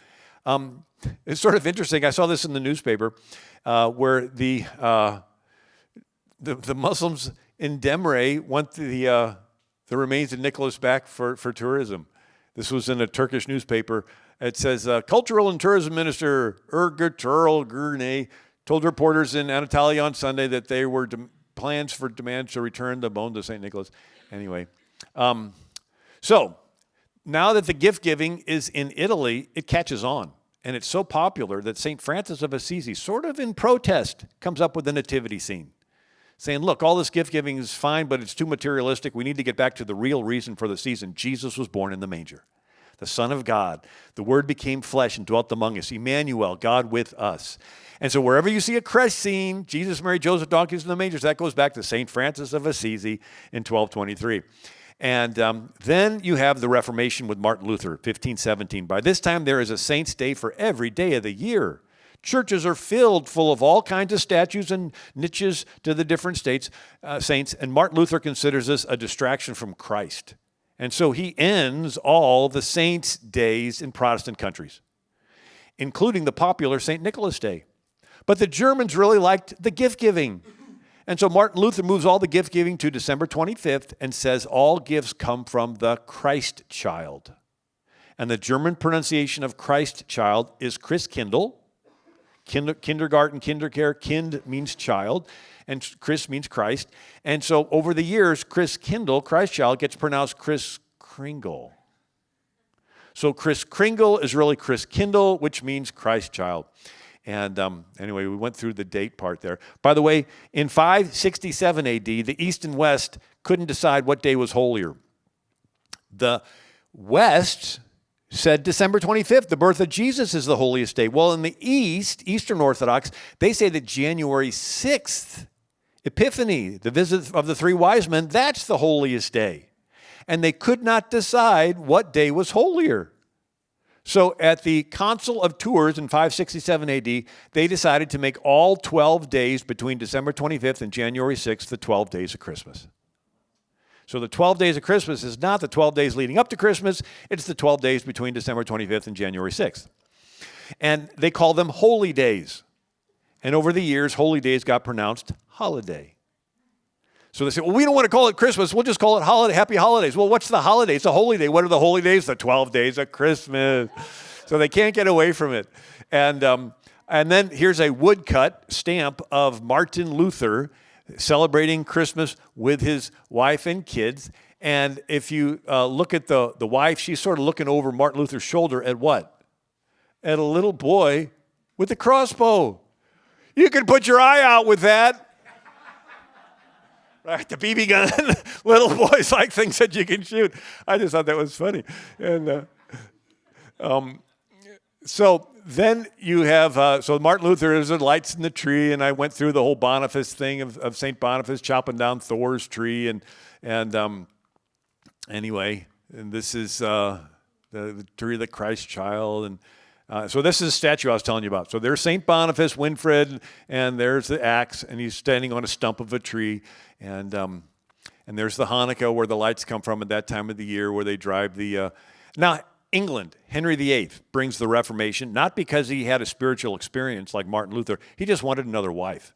It's sort of interesting. I saw this in the newspaper where the Muslims in Demre want the remains of Nicholas back for tourism. This was in a Turkish newspaper. It says, Cultural and Tourism Minister Ertuğrul Gürne told reporters in Anatolia on Sunday that there were plans for demands to return the bone to St. Nicholas. Anyway, so now that the gift-giving is in Italy, it catches on. And it's so popular that St. Francis of Assisi, sort of in protest, comes up with the nativity scene, saying, look, all this gift-giving is fine, but it's too materialistic. We need to get back to the real reason for the season. Jesus was born in the manger, the Son of God. The Word became flesh and dwelt among us. Emmanuel, God with us. And so wherever you see a crest scene, Jesus, Mary, Joseph, donkeys in the mangers, that goes back to St. Francis of Assisi in 1223. And then you have the Reformation with Martin Luther, 1517. By this time, there is a saint's day for every day of the year. Churches are filled full of all kinds of statues and niches to the different saints, and Martin Luther considers this a distraction from Christ. And so he ends all the saints' days in Protestant countries, including the popular St. Nicholas Day. But the Germans really liked the gift giving. And so Martin Luther moves all the gift giving to December 25th and says all gifts come from the Christ child. And the German pronunciation of Christ child is Christkindl. Kindergarten, Kindercare, kind means child, and Chris means Christ. And so over the years, Christkindl, Christ child, gets pronounced Kris Kringle. So Kris Kringle is really Christkindl, which means Christ child. And anyway, we went through the date part there. By the way, in 567 AD, the East and West couldn't decide what day was holier. The West said December 25th, the birth of Jesus, is the holiest day. Well, in the East, Eastern Orthodox, they say that January 6th, Epiphany, the visit of the three wise men, that's the holiest day. And they could not decide what day was holier. So at the Council of Tours in 567 AD, they decided to make all 12 days between December 25th and January 6th the 12 days of Christmas. So the 12 days of Christmas is not the 12 days leading up to Christmas, it's the 12 days between December 25th and January 6th. And they call them holy days. And over the years, holy days got pronounced holiday. So they say, well, we don't want to call it Christmas, we'll just call it holiday, happy holidays. Well, what's the holiday? It's a holy day. What are the holy days? The 12 days of Christmas. So they can't get away from it. And then here's a woodcut stamp of Martin Luther celebrating Christmas with his wife and kids. And if you look at the wife, she's sort of looking over Martin Luther's shoulder at what? At a little boy with a crossbow. You can put your eye out with that. Right, the BB gun. Little boys like things that you can shoot. I just thought that was funny. And so then you have, so Martin Luther, there's the lights in the tree, and I went through the whole Boniface thing of St. Boniface chopping down Thor's tree. And anyway, and this is the tree of the Christ child. And so this is a statue I was telling you about. So there's St. Boniface, Winfred, and there's the axe, and he's standing on a stump of a tree. And there's the Hanukkah where the lights come from at that time of the year where they drive the... Now, England, Henry VIII brings the Reformation, not because he had a spiritual experience like Martin Luther. He just wanted another wife.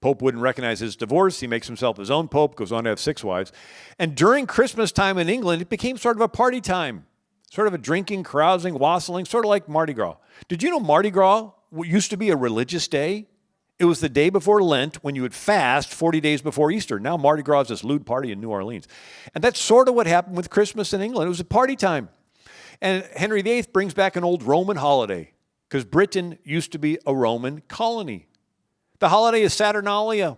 Pope wouldn't recognize his divorce. He makes himself his own pope, goes on to have 6 wives. And during Christmas time in England, it became sort of a party time. Sort of a drinking, carousing, wassailing, sort of like Mardi Gras. Did you know Mardi Gras used to be a religious day? It was the day before Lent when you would fast 40 days before Easter. Now Mardi Gras is this lewd party in New Orleans. And that's sort of what happened with Christmas in England. It was a party time. And Henry VIII brings back an old Roman holiday because Britain used to be a Roman colony. The holiday is Saturnalia.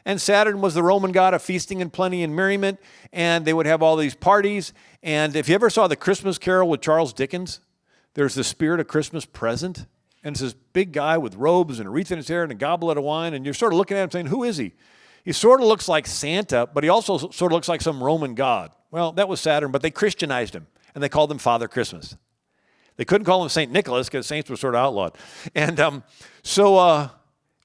And Saturn was the Roman god of feasting and plenty and merriment, and they would have all these parties. And if you ever saw the Christmas Carol with Charles Dickens, there's the spirit of Christmas present. And it's this big guy with robes and a wreath in his hair and a goblet of wine, and you're sort of looking at him saying, who is he? He sort of looks like Santa, but he also sort of looks like some Roman god. Well, that was Saturn, but they Christianized him, and they called him Father Christmas. They couldn't call him St. Nicholas because saints were sort of outlawed. And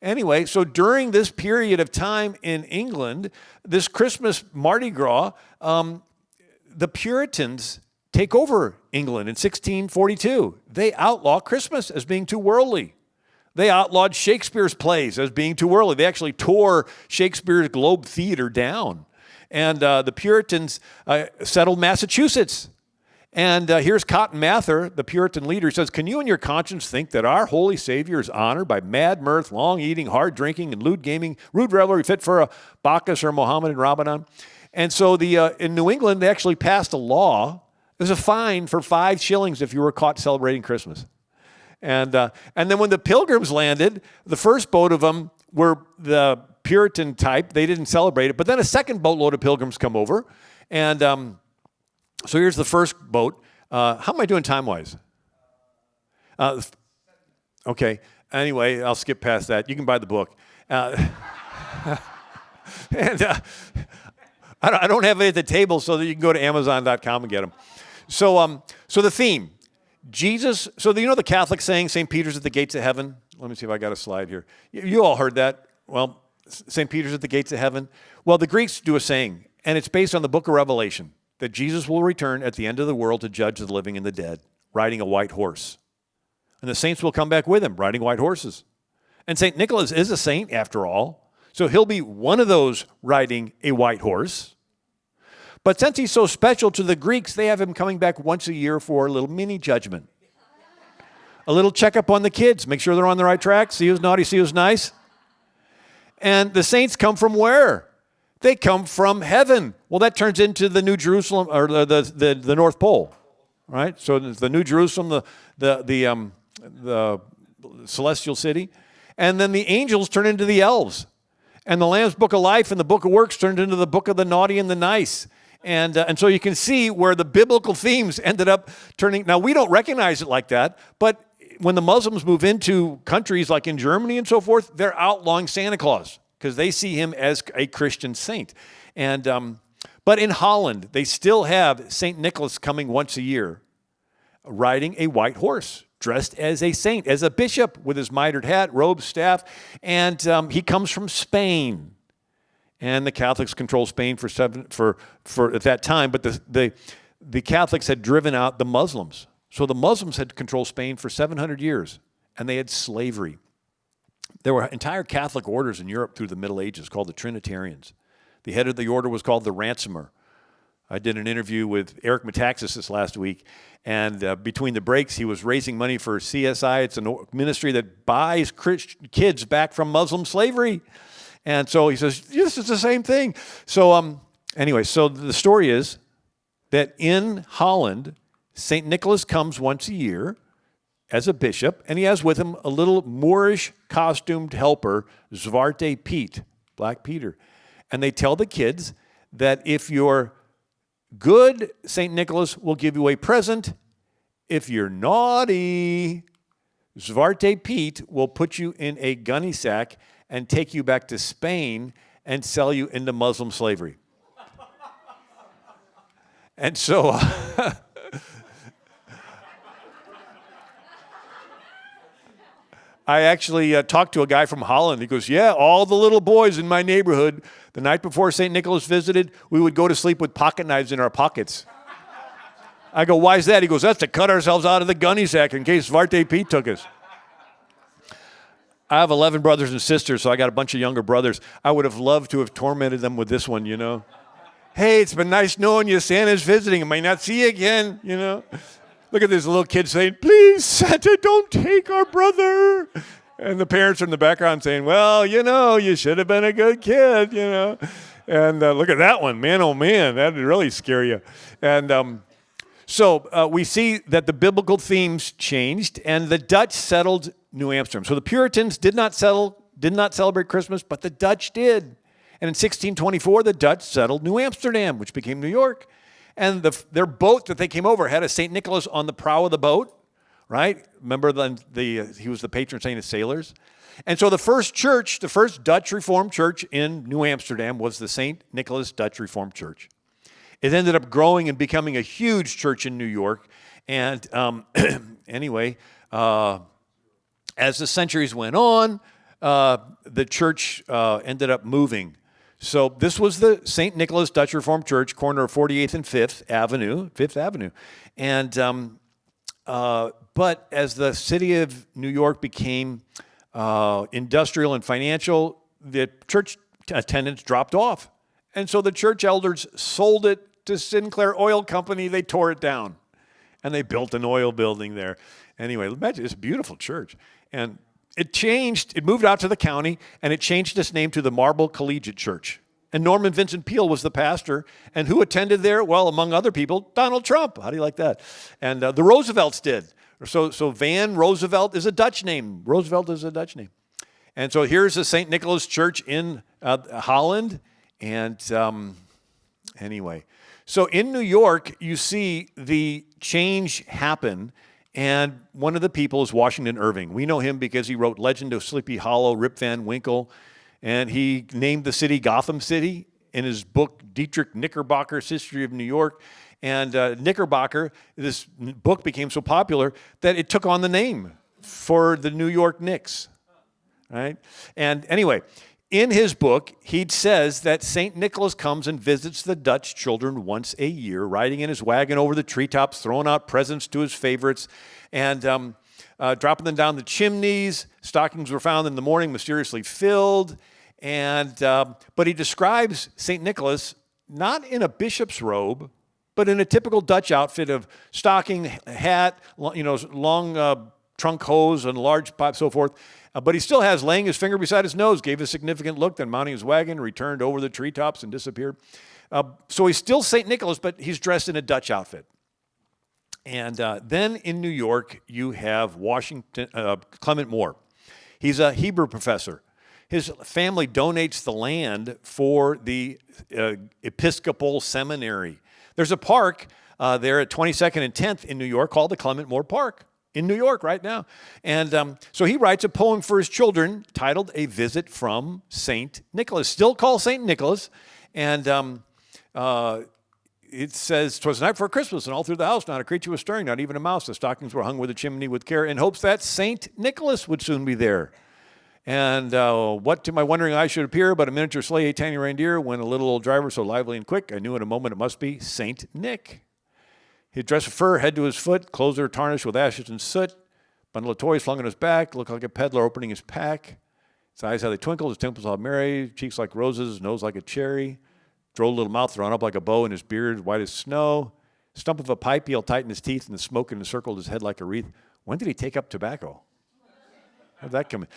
anyway, so during this period of time in England, this Christmas Mardi Gras, the Puritans take over England in 1642. They outlaw Christmas as being too worldly. They outlawed Shakespeare's plays as being too worldly. They actually tore Shakespeare's Globe Theater down. And the Puritans settled Massachusetts. And here's Cotton Mather, the Puritan leader. He says, can you in your conscience think that our holy Savior is honored by mad mirth, long eating, hard drinking, and lewd gaming, rude revelry fit for a Bacchus or Mohammedan Ramadan? And so in New England, they actually passed a law. There's a fine for 5 shillings if you were caught celebrating Christmas. And then when the Pilgrims landed, the first boat of them were the Puritan type. They didn't celebrate it. But then a second boatload of Pilgrims come over. And so here's the first boat. How am I doing time-wise? Okay. Anyway, I'll skip past that. You can buy the book. And I don't have it at the table so that you can go to Amazon.com and get them. So the theme, Jesus, so you know the Catholic saying, St. Peter's at the gates of heaven? Let me see if I got a slide here. You all heard that. Well, St. Peter's at the gates of heaven. Well, the Greeks do a saying, and it's based on the book of Revelation, that Jesus will return at the end of the world to judge the living and the dead, riding a white horse. And the saints will come back with him, riding white horses. And St. Nicholas is a saint, after all. So he'll be one of those riding a white horse. But since he's so special to the Greeks, they have him coming back once a year for a little mini judgment. A little checkup on the kids, make sure they're on the right track, see who's naughty, see who's nice. And the saints come from where? They come from heaven. Well, that turns into the New Jerusalem, or the North Pole, right? So the New Jerusalem, the celestial city. And then the angels turn into the elves. And the Lamb's Book of Life and the Book of Works turned into the Book of the Naughty and the Nice. And so you can see where the biblical themes ended up turning. Now, we don't recognize it like that, but when the Muslims move into countries like in Germany and so forth, they're outlawing Santa Claus because they see him as a Christian saint. And but in Holland, they still have St. Nicholas coming once a year, riding a white horse, dressed as a saint, as a bishop with his mitred hat, robe, staff. And he comes from Spain. And the Catholics control Spain for at that time, but the Catholics had driven out the Muslims. So the Muslims had controlled Spain for 700 years, and they had slavery. There were entire Catholic orders in Europe through the Middle Ages called the Trinitarians. The head of the order was called the Ransomer. I did an interview with Eric Metaxas this last week, and between the breaks, he was raising money for CSI. It's a ministry that buys kids back from Muslim slavery. And so he says, this is the same thing. So anyway, so the story is that in Holland, St. Nicholas comes once a year as a bishop, and he has with him a little Moorish costumed helper, Zwarte Piet, Black Peter. And they tell the kids that if you're good, St. Nicholas will give you a present. If you're naughty, Zwarte Piet will put you in a gunny sack and take you back to Spain and sell you into Muslim slavery. And so I actually talked to a guy from Holland. He goes, yeah, all the little boys in my neighborhood, the night before St. Nicholas visited, we would go to sleep with pocket knives in our pockets. I go, why is that? He goes, that's to cut ourselves out of the gunny sack in case Zwarte Piet took us. I have 11 brothers and sisters, so I got a bunch of younger brothers. I would have loved to have tormented them with this one, you know. Hey, it's been nice knowing you. Santa's visiting. I may not see you again, you know. Look at this little kid saying, please, Santa, don't take our brother. And the parents are in the background saying, well, you know, you should have been a good kid, you know. And look at that one. Man, oh, man, that would really scare you. And so we see that the biblical themes changed, and the Dutch settled New Amsterdam. So the Puritans did not celebrate Christmas, but the Dutch did. And in 1624, the Dutch settled New Amsterdam, which became New York. And their boat that they came over had a St. Nicholas on the prow of the boat, right? Remember, he was the patron saint of sailors. And so the first church, the first Dutch Reformed church in New Amsterdam was the St. Nicholas Dutch Reformed Church. It ended up growing and becoming a huge church in New York. And anyway, as the centuries went on, the church ended up moving. So this was the St. Nicholas Dutch Reformed Church, corner of 48th and 5th Avenue. And but as the city of New York became industrial and financial, the church attendance dropped off. And so the church elders sold it to Sinclair Oil Company. They tore it down, and they built an oil building there. Anyway, imagine this beautiful church. And it changed. It moved out to the county, and it changed its name to the Marble Collegiate Church. And Norman Vincent Peale was the pastor. And who attended there? Well, among other people, Donald Trump. How do you like that? And the Roosevelts did. So Van Roosevelt is a Dutch name. Roosevelt is a Dutch name. And so here's the St. Nicholas Church in Holland. And anyway, so in New York, you see the change happen. And one of the people is Washington Irving. We know him because he wrote Legend of Sleepy Hollow, Rip Van Winkle, and he named the city Gotham City in his book, Dietrich Knickerbocker's History of New York. And Knickerbocker, this book became so popular that it took on the name for the New York Knicks, right? And anyway, in his book, he says that St. Nicholas comes and visits the Dutch children once a year, riding in his wagon over the treetops, throwing out presents to his favorites. And dropping them down the chimneys. Stockings were found in the morning, mysteriously filled. And but he describes St. Nicholas not in a bishop's robe, but in a typical Dutch outfit of stocking, hat, long trunk hose and large pipe, so forth. But he still has laying his finger beside his nose, gave a significant look, then mounting his wagon, returned over the treetops and disappeared. So he's still St. Nicholas, but he's dressed in a Dutch outfit. And then in New York, you have Clement Moore. He's a Hebrew professor. His family donates the land for the Episcopal Seminary. There's a park there at 22nd and 10th in New York called the Clement Moore Park in New York right now. And so he writes a poem for his children titled A Visit from St. Nicholas, still called St. Nicholas. And it says, "'Twas the night before Christmas, and all through the house not a creature was stirring, not even a mouse. The stockings were hung with the chimney with care, in hopes that St. Nicholas would soon be there. And what to my wondering eye should appear but a miniature sleigh, 8 tiny reindeer, when a little old driver so lively and quick, I knew in a moment it must be St. Nick. He'd dress of fur, head to his foot, clothes are tarnished with ashes and soot, bundle of toys flung on his back, looked like a peddler opening his pack. His eyes how they twinkled, his temples all merry, cheeks like roses, nose like a cherry, droll little mouth drawn up like a bow, and his beard white as snow. Stump of a pipe, he'll tighten his teeth, and the smoke encircled his head like a wreath. When did he take up tobacco? How'd that come in?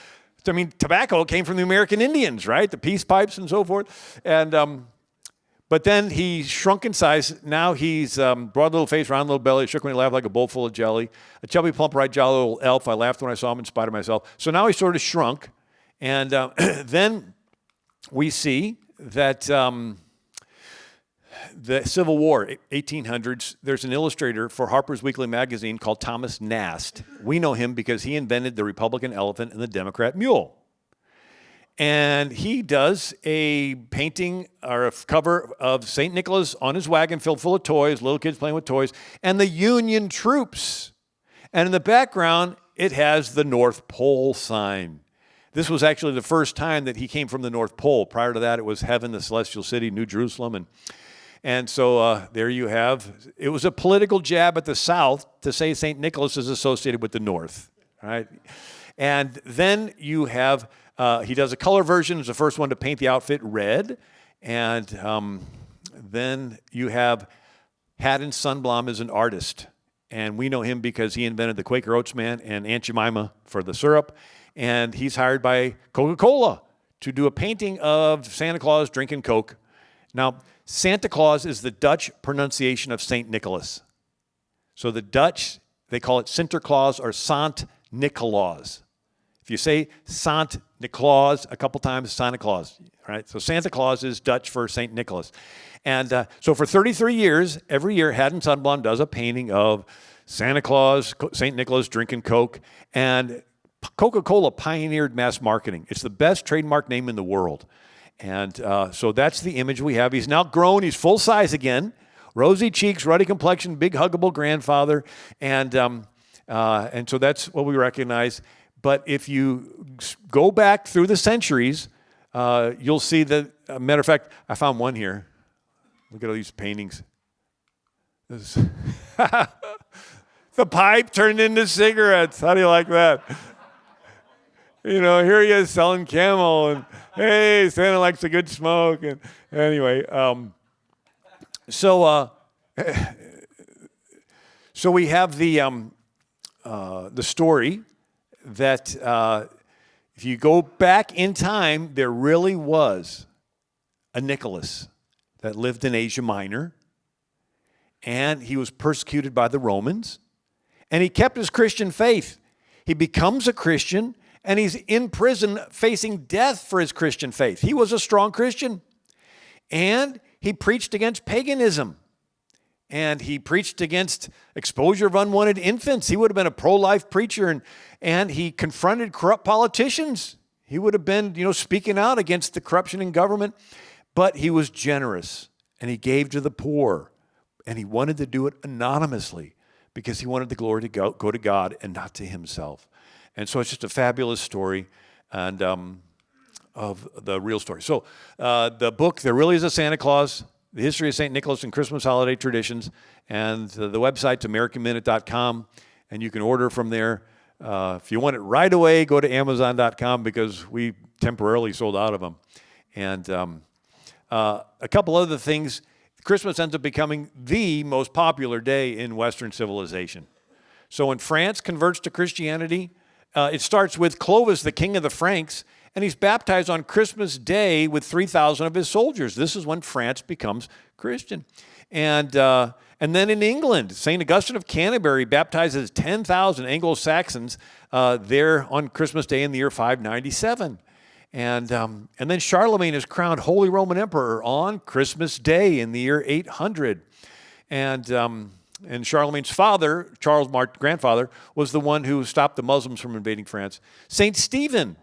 I mean, tobacco came from the American Indians, right? The peace pipes and so forth. And but then he shrunk in size. Now he's broad little face, round little belly, shook when he laughed like a bowl full of jelly. A chubby, plump, right jolly little elf. I laughed when I saw him in spite of myself. So now he sort of shrunk. And then we see that the Civil War, 1800s, there's an illustrator for Harper's Weekly magazine called Thomas Nast. We know him because he invented the Republican elephant and the Democrat mule. And he does a painting or a cover of St. Nicholas on his wagon filled full of toys, little kids playing with toys, and the Union troops. And in the background, it has the North Pole sign. This was actually the first time that he came from the North Pole. Prior to that, it was heaven, the celestial city, New Jerusalem. And so there you have, it was a political jab at the South to say St. Nicholas is associated with the North, right? And then you have, he does a color version. It's the first one to paint the outfit red. And then you have Haddon Sundblom as an artist. And we know him because he invented the Quaker Oats Man and Aunt Jemima for the syrup. And he's hired by Coca-Cola to do a painting of Santa Claus drinking Coke. Now, Santa Claus is the Dutch pronunciation of St. Nicholas. So the Dutch, they call it Sinterklaas or Sant Nicolaas. If you say Sant Nicolaas a couple times, Santa Claus, right? So Santa Claus is Dutch for St. Nicholas. And so for 33 years, every year, Haddon Sundblom does a painting of Santa Claus, St. Nicholas drinking Coke, and Coca-Cola pioneered mass marketing. It's the best trademark name in the world. And so that's the image we have. He's now grown. He's full size again. Rosy cheeks, ruddy complexion, big huggable grandfather. And so that's what we recognize. But if you go back through the centuries, you'll see that, matter of fact, I found one here. Look at all these paintings. The pipe turned into cigarettes. How do you like that? You know, here he is selling Camel, and hey, Santa likes a good smoke. And anyway, so we have the story that if you go back in time, there really was a Nicholas that lived in Asia Minor, and he was persecuted by the Romans, and he kept his Christian faith. He becomes a Christian, and he's in prison facing death for his Christian faith. He was a strong Christian, and he preached against paganism, and he preached against exposure of unwanted infants. He would have been a pro-life preacher, and he confronted corrupt politicians. He would have been, speaking out against the corruption in government, but he was generous, and he gave to the poor, and he wanted to do it anonymously because he wanted the glory to go to God and not to himself. And so it's just a fabulous story and of the real story. So the book, There Really Is a Santa Claus, The History of St. Nicholas and Christmas Holiday Traditions, and the website's AmericanMinute.com, and you can order from there. If you want it right away, go to Amazon.com because we temporarily sold out of them. And a couple other things. Christmas ends up becoming the most popular day in Western civilization. So when France converts to Christianity, it starts with Clovis, the king of the Franks, and he's baptized on Christmas Day with 3,000 of his soldiers. This is when France becomes Christian. And then in England, St. Augustine of Canterbury baptizes 10,000 Anglo-Saxons there on Christmas Day in the year 597. And then Charlemagne is crowned Holy Roman Emperor on Christmas Day in the year 800. And Charlemagne's father, Charles' grandfather, was the one who stopped the Muslims from invading France. St. Stephen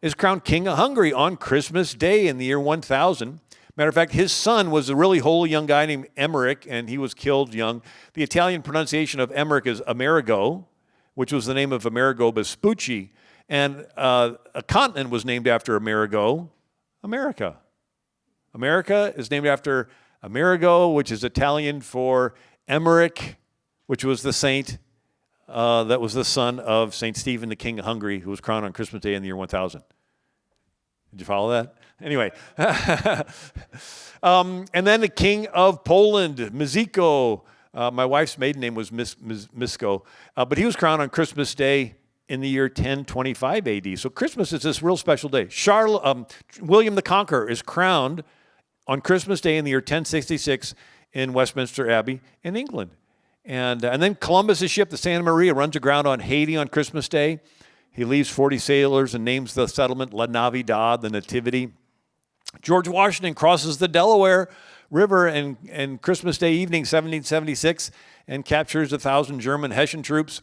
is crowned King of Hungary on Christmas Day in the year 1000. Matter of fact, his son was a really holy young guy named Emmerich, and he was killed young. The Italian pronunciation of Emmerich is Amerigo, which was the name of Amerigo Vespucci. And a continent was named after Amerigo, America. America is named after Amerigo, which is Italian for Emmerich, which was the saint that was the son of St. Stephen, the king of Hungary, who was crowned on Christmas Day in the year 1000. Did you follow that? Anyway. And then the king of Poland, Myszko. My wife's maiden name was Myszko. But he was crowned on Christmas Day in the year 1025 AD. So Christmas is this real special day. William the Conqueror is crowned on Christmas Day in the year 1066 in Westminster Abbey in England. And then Columbus' ship, the Santa Maria, runs aground on Haiti on Christmas Day. He leaves 40 sailors and names the settlement La Navidad, the Nativity. George Washington crosses the Delaware River and Christmas Day evening, 1776, and captures 1,000 German Hessian troops.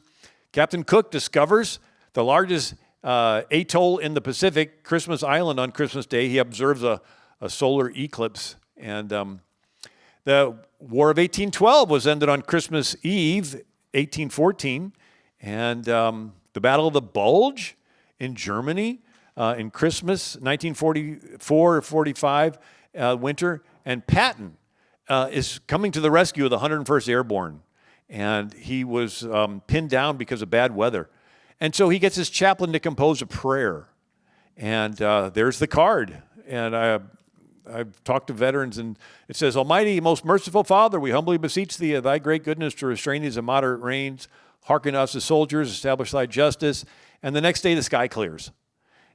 Captain Cook discovers the largest atoll in the Pacific, Christmas Island, on Christmas Day. He observes a solar eclipse. And the War of 1812 was ended on Christmas Eve, 1814. And the Battle of the Bulge in Germany in Christmas, 1944-45 winter. And Patton is coming to the rescue of the 101st Airborne. And he was pinned down because of bad weather. And so he gets his chaplain to compose a prayer. And there's the card. And I've talked to veterans, and it says, Almighty, most merciful Father, we humbly beseech thee of thy great goodness to restrain these immoderate rains. Hearken us as soldiers, establish thy justice. And the next day the sky clears.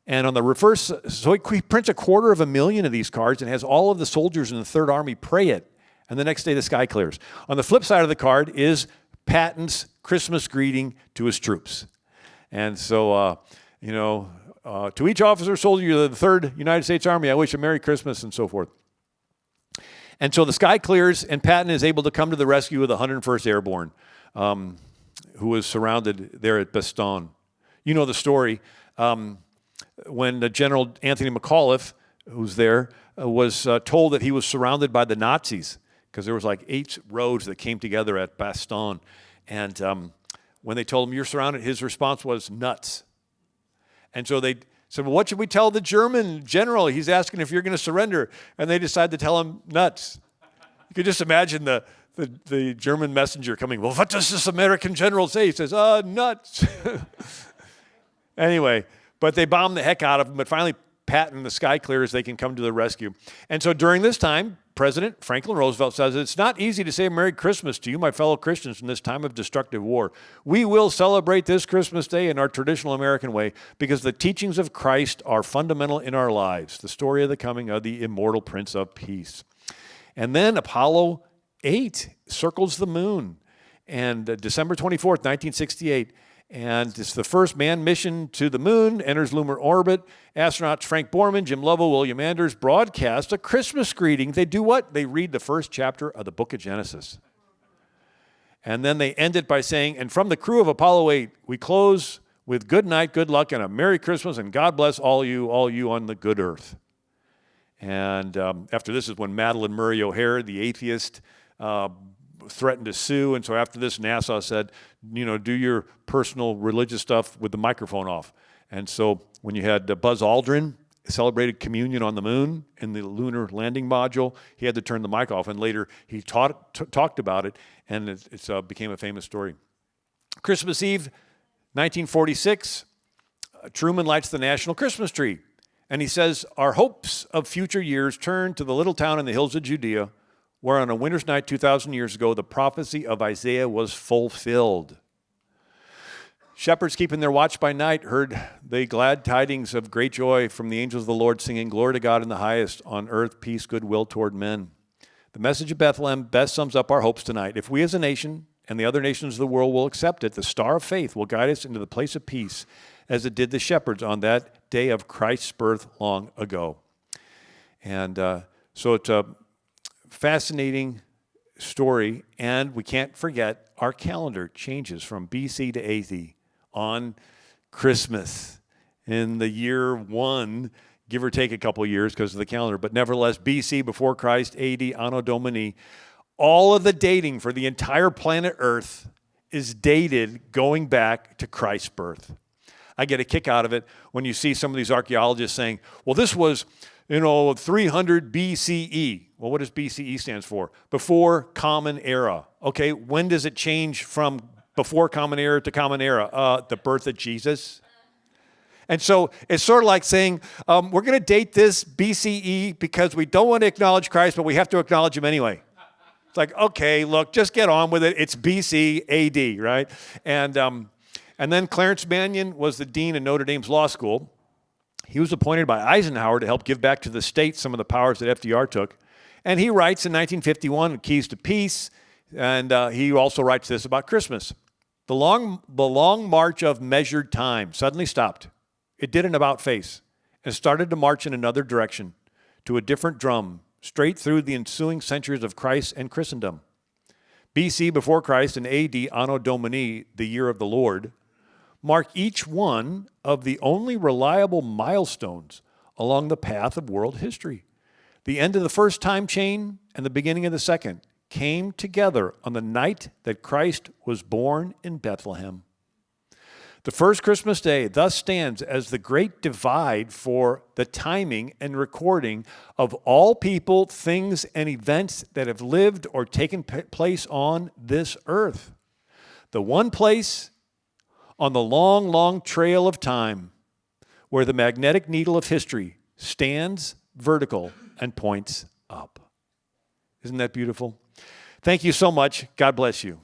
And on the reverse, so he prints 250,000 of these cards and has all of the soldiers in the Third Army pray it. And the next day the sky clears. On the flip side of the card is Patton's Christmas greeting to his troops. And so, to each officer, soldier of the 3rd United States Army, I wish a Merry Christmas and so forth. And so the sky clears, and Patton is able to come to the rescue of the 101st Airborne, who was surrounded there at Bastogne. You know the story. When General Anthony McAuliffe, who's there, was told that he was surrounded by the Nazis, because there was like 8 roads that came together at Bastogne. And when they told him, you're surrounded, his response was, nuts. And so they said, well, what should we tell the German general? He's asking if you're going to surrender. And they decided to tell him, nuts. You could just imagine the German messenger coming, well, what does this American general say? He says, nuts. Anyway, but they bombed the heck out of him. But finally, Patton, the sky clears, they can come to the rescue. And so during this time, President Franklin Roosevelt says, it's not easy to say Merry Christmas to you, my fellow Christians, in this time of destructive war. We will celebrate this Christmas Day in our traditional American way because the teachings of Christ are fundamental in our lives, the story of the coming of the immortal Prince of Peace. And then Apollo 8 circles the moon, and December 24th, 1968, and it's the first manned mission to the moon, enters lunar orbit. Astronauts Frank Borman, Jim Lovell, William Anders broadcast a Christmas greeting. They do what? They read the first chapter of the book of Genesis. And then they end it by saying, and from the crew of Apollo 8, we close with good night, good luck, and a Merry Christmas, and God bless all you on the good earth. And after this is when Madeleine Murray O'Hare, the atheist, threatened to sue. And so after this, NASA said, do your personal religious stuff with the microphone off. And so when you had Buzz Aldrin celebrated communion on the moon in the lunar landing module, he had to turn the mic off. And later he talked about it, and it became a famous story. Christmas Eve, 1946, Truman lights the national Christmas tree. And he says, our hopes of future years turn to the little town in the hills of Judea, where on a winter's night 2,000 years ago, the prophecy of Isaiah was fulfilled. Shepherds keeping their watch by night heard the glad tidings of great joy from the angels of the Lord, singing, glory to God in the highest, on earth peace, goodwill toward men. The message of Bethlehem best sums up our hopes tonight. If we as a nation and the other nations of the world will accept it, the star of faith will guide us into the place of peace, as it did the shepherds on that day of Christ's birth long ago. And so it's a fascinating story, and we can't forget our calendar changes from BC to AD on Christmas in the year 1, give or take a couple years because of the calendar, but nevertheless, BC, before Christ, AD, Anno Domini. All of the dating for the entire planet Earth is dated going back to Christ's birth. I get a kick out of it when you see some of these archaeologists saying, well, this was, 300 BCE. Well, what does BCE stands for? Before Common Era. Okay, when does it change from before Common Era to Common Era? The birth of Jesus. And so it's sort of like saying, we're going to date this BCE because we don't want to acknowledge Christ, but we have to acknowledge him anyway. It's like, okay, look, just get on with it. It's BC AD, right? And then Clarence Mannion was the dean of Notre Dame's law school. He was appointed by Eisenhower to help give back to the state some of the powers that FDR took. And he writes in 1951, Keys to Peace, and he also writes this about Christmas. The long march of measured time suddenly stopped. It did an about-face and started to march in another direction, to a different drum, straight through the ensuing centuries of Christ and Christendom. BC, before Christ, and AD, Anno Domini, the year of the Lord, mark each one of the only reliable milestones along the path of world history. The end of the first time chain and the beginning of the second came together on the night that Christ was born in Bethlehem. The first Christmas day thus stands as the great divide for the timing and recording of all people, things, and events that have lived or taken place on this earth. The one place on the long, long trail of time where the magnetic needle of history stands vertical and points up. Isn't that beautiful? Thank you so much. God bless you.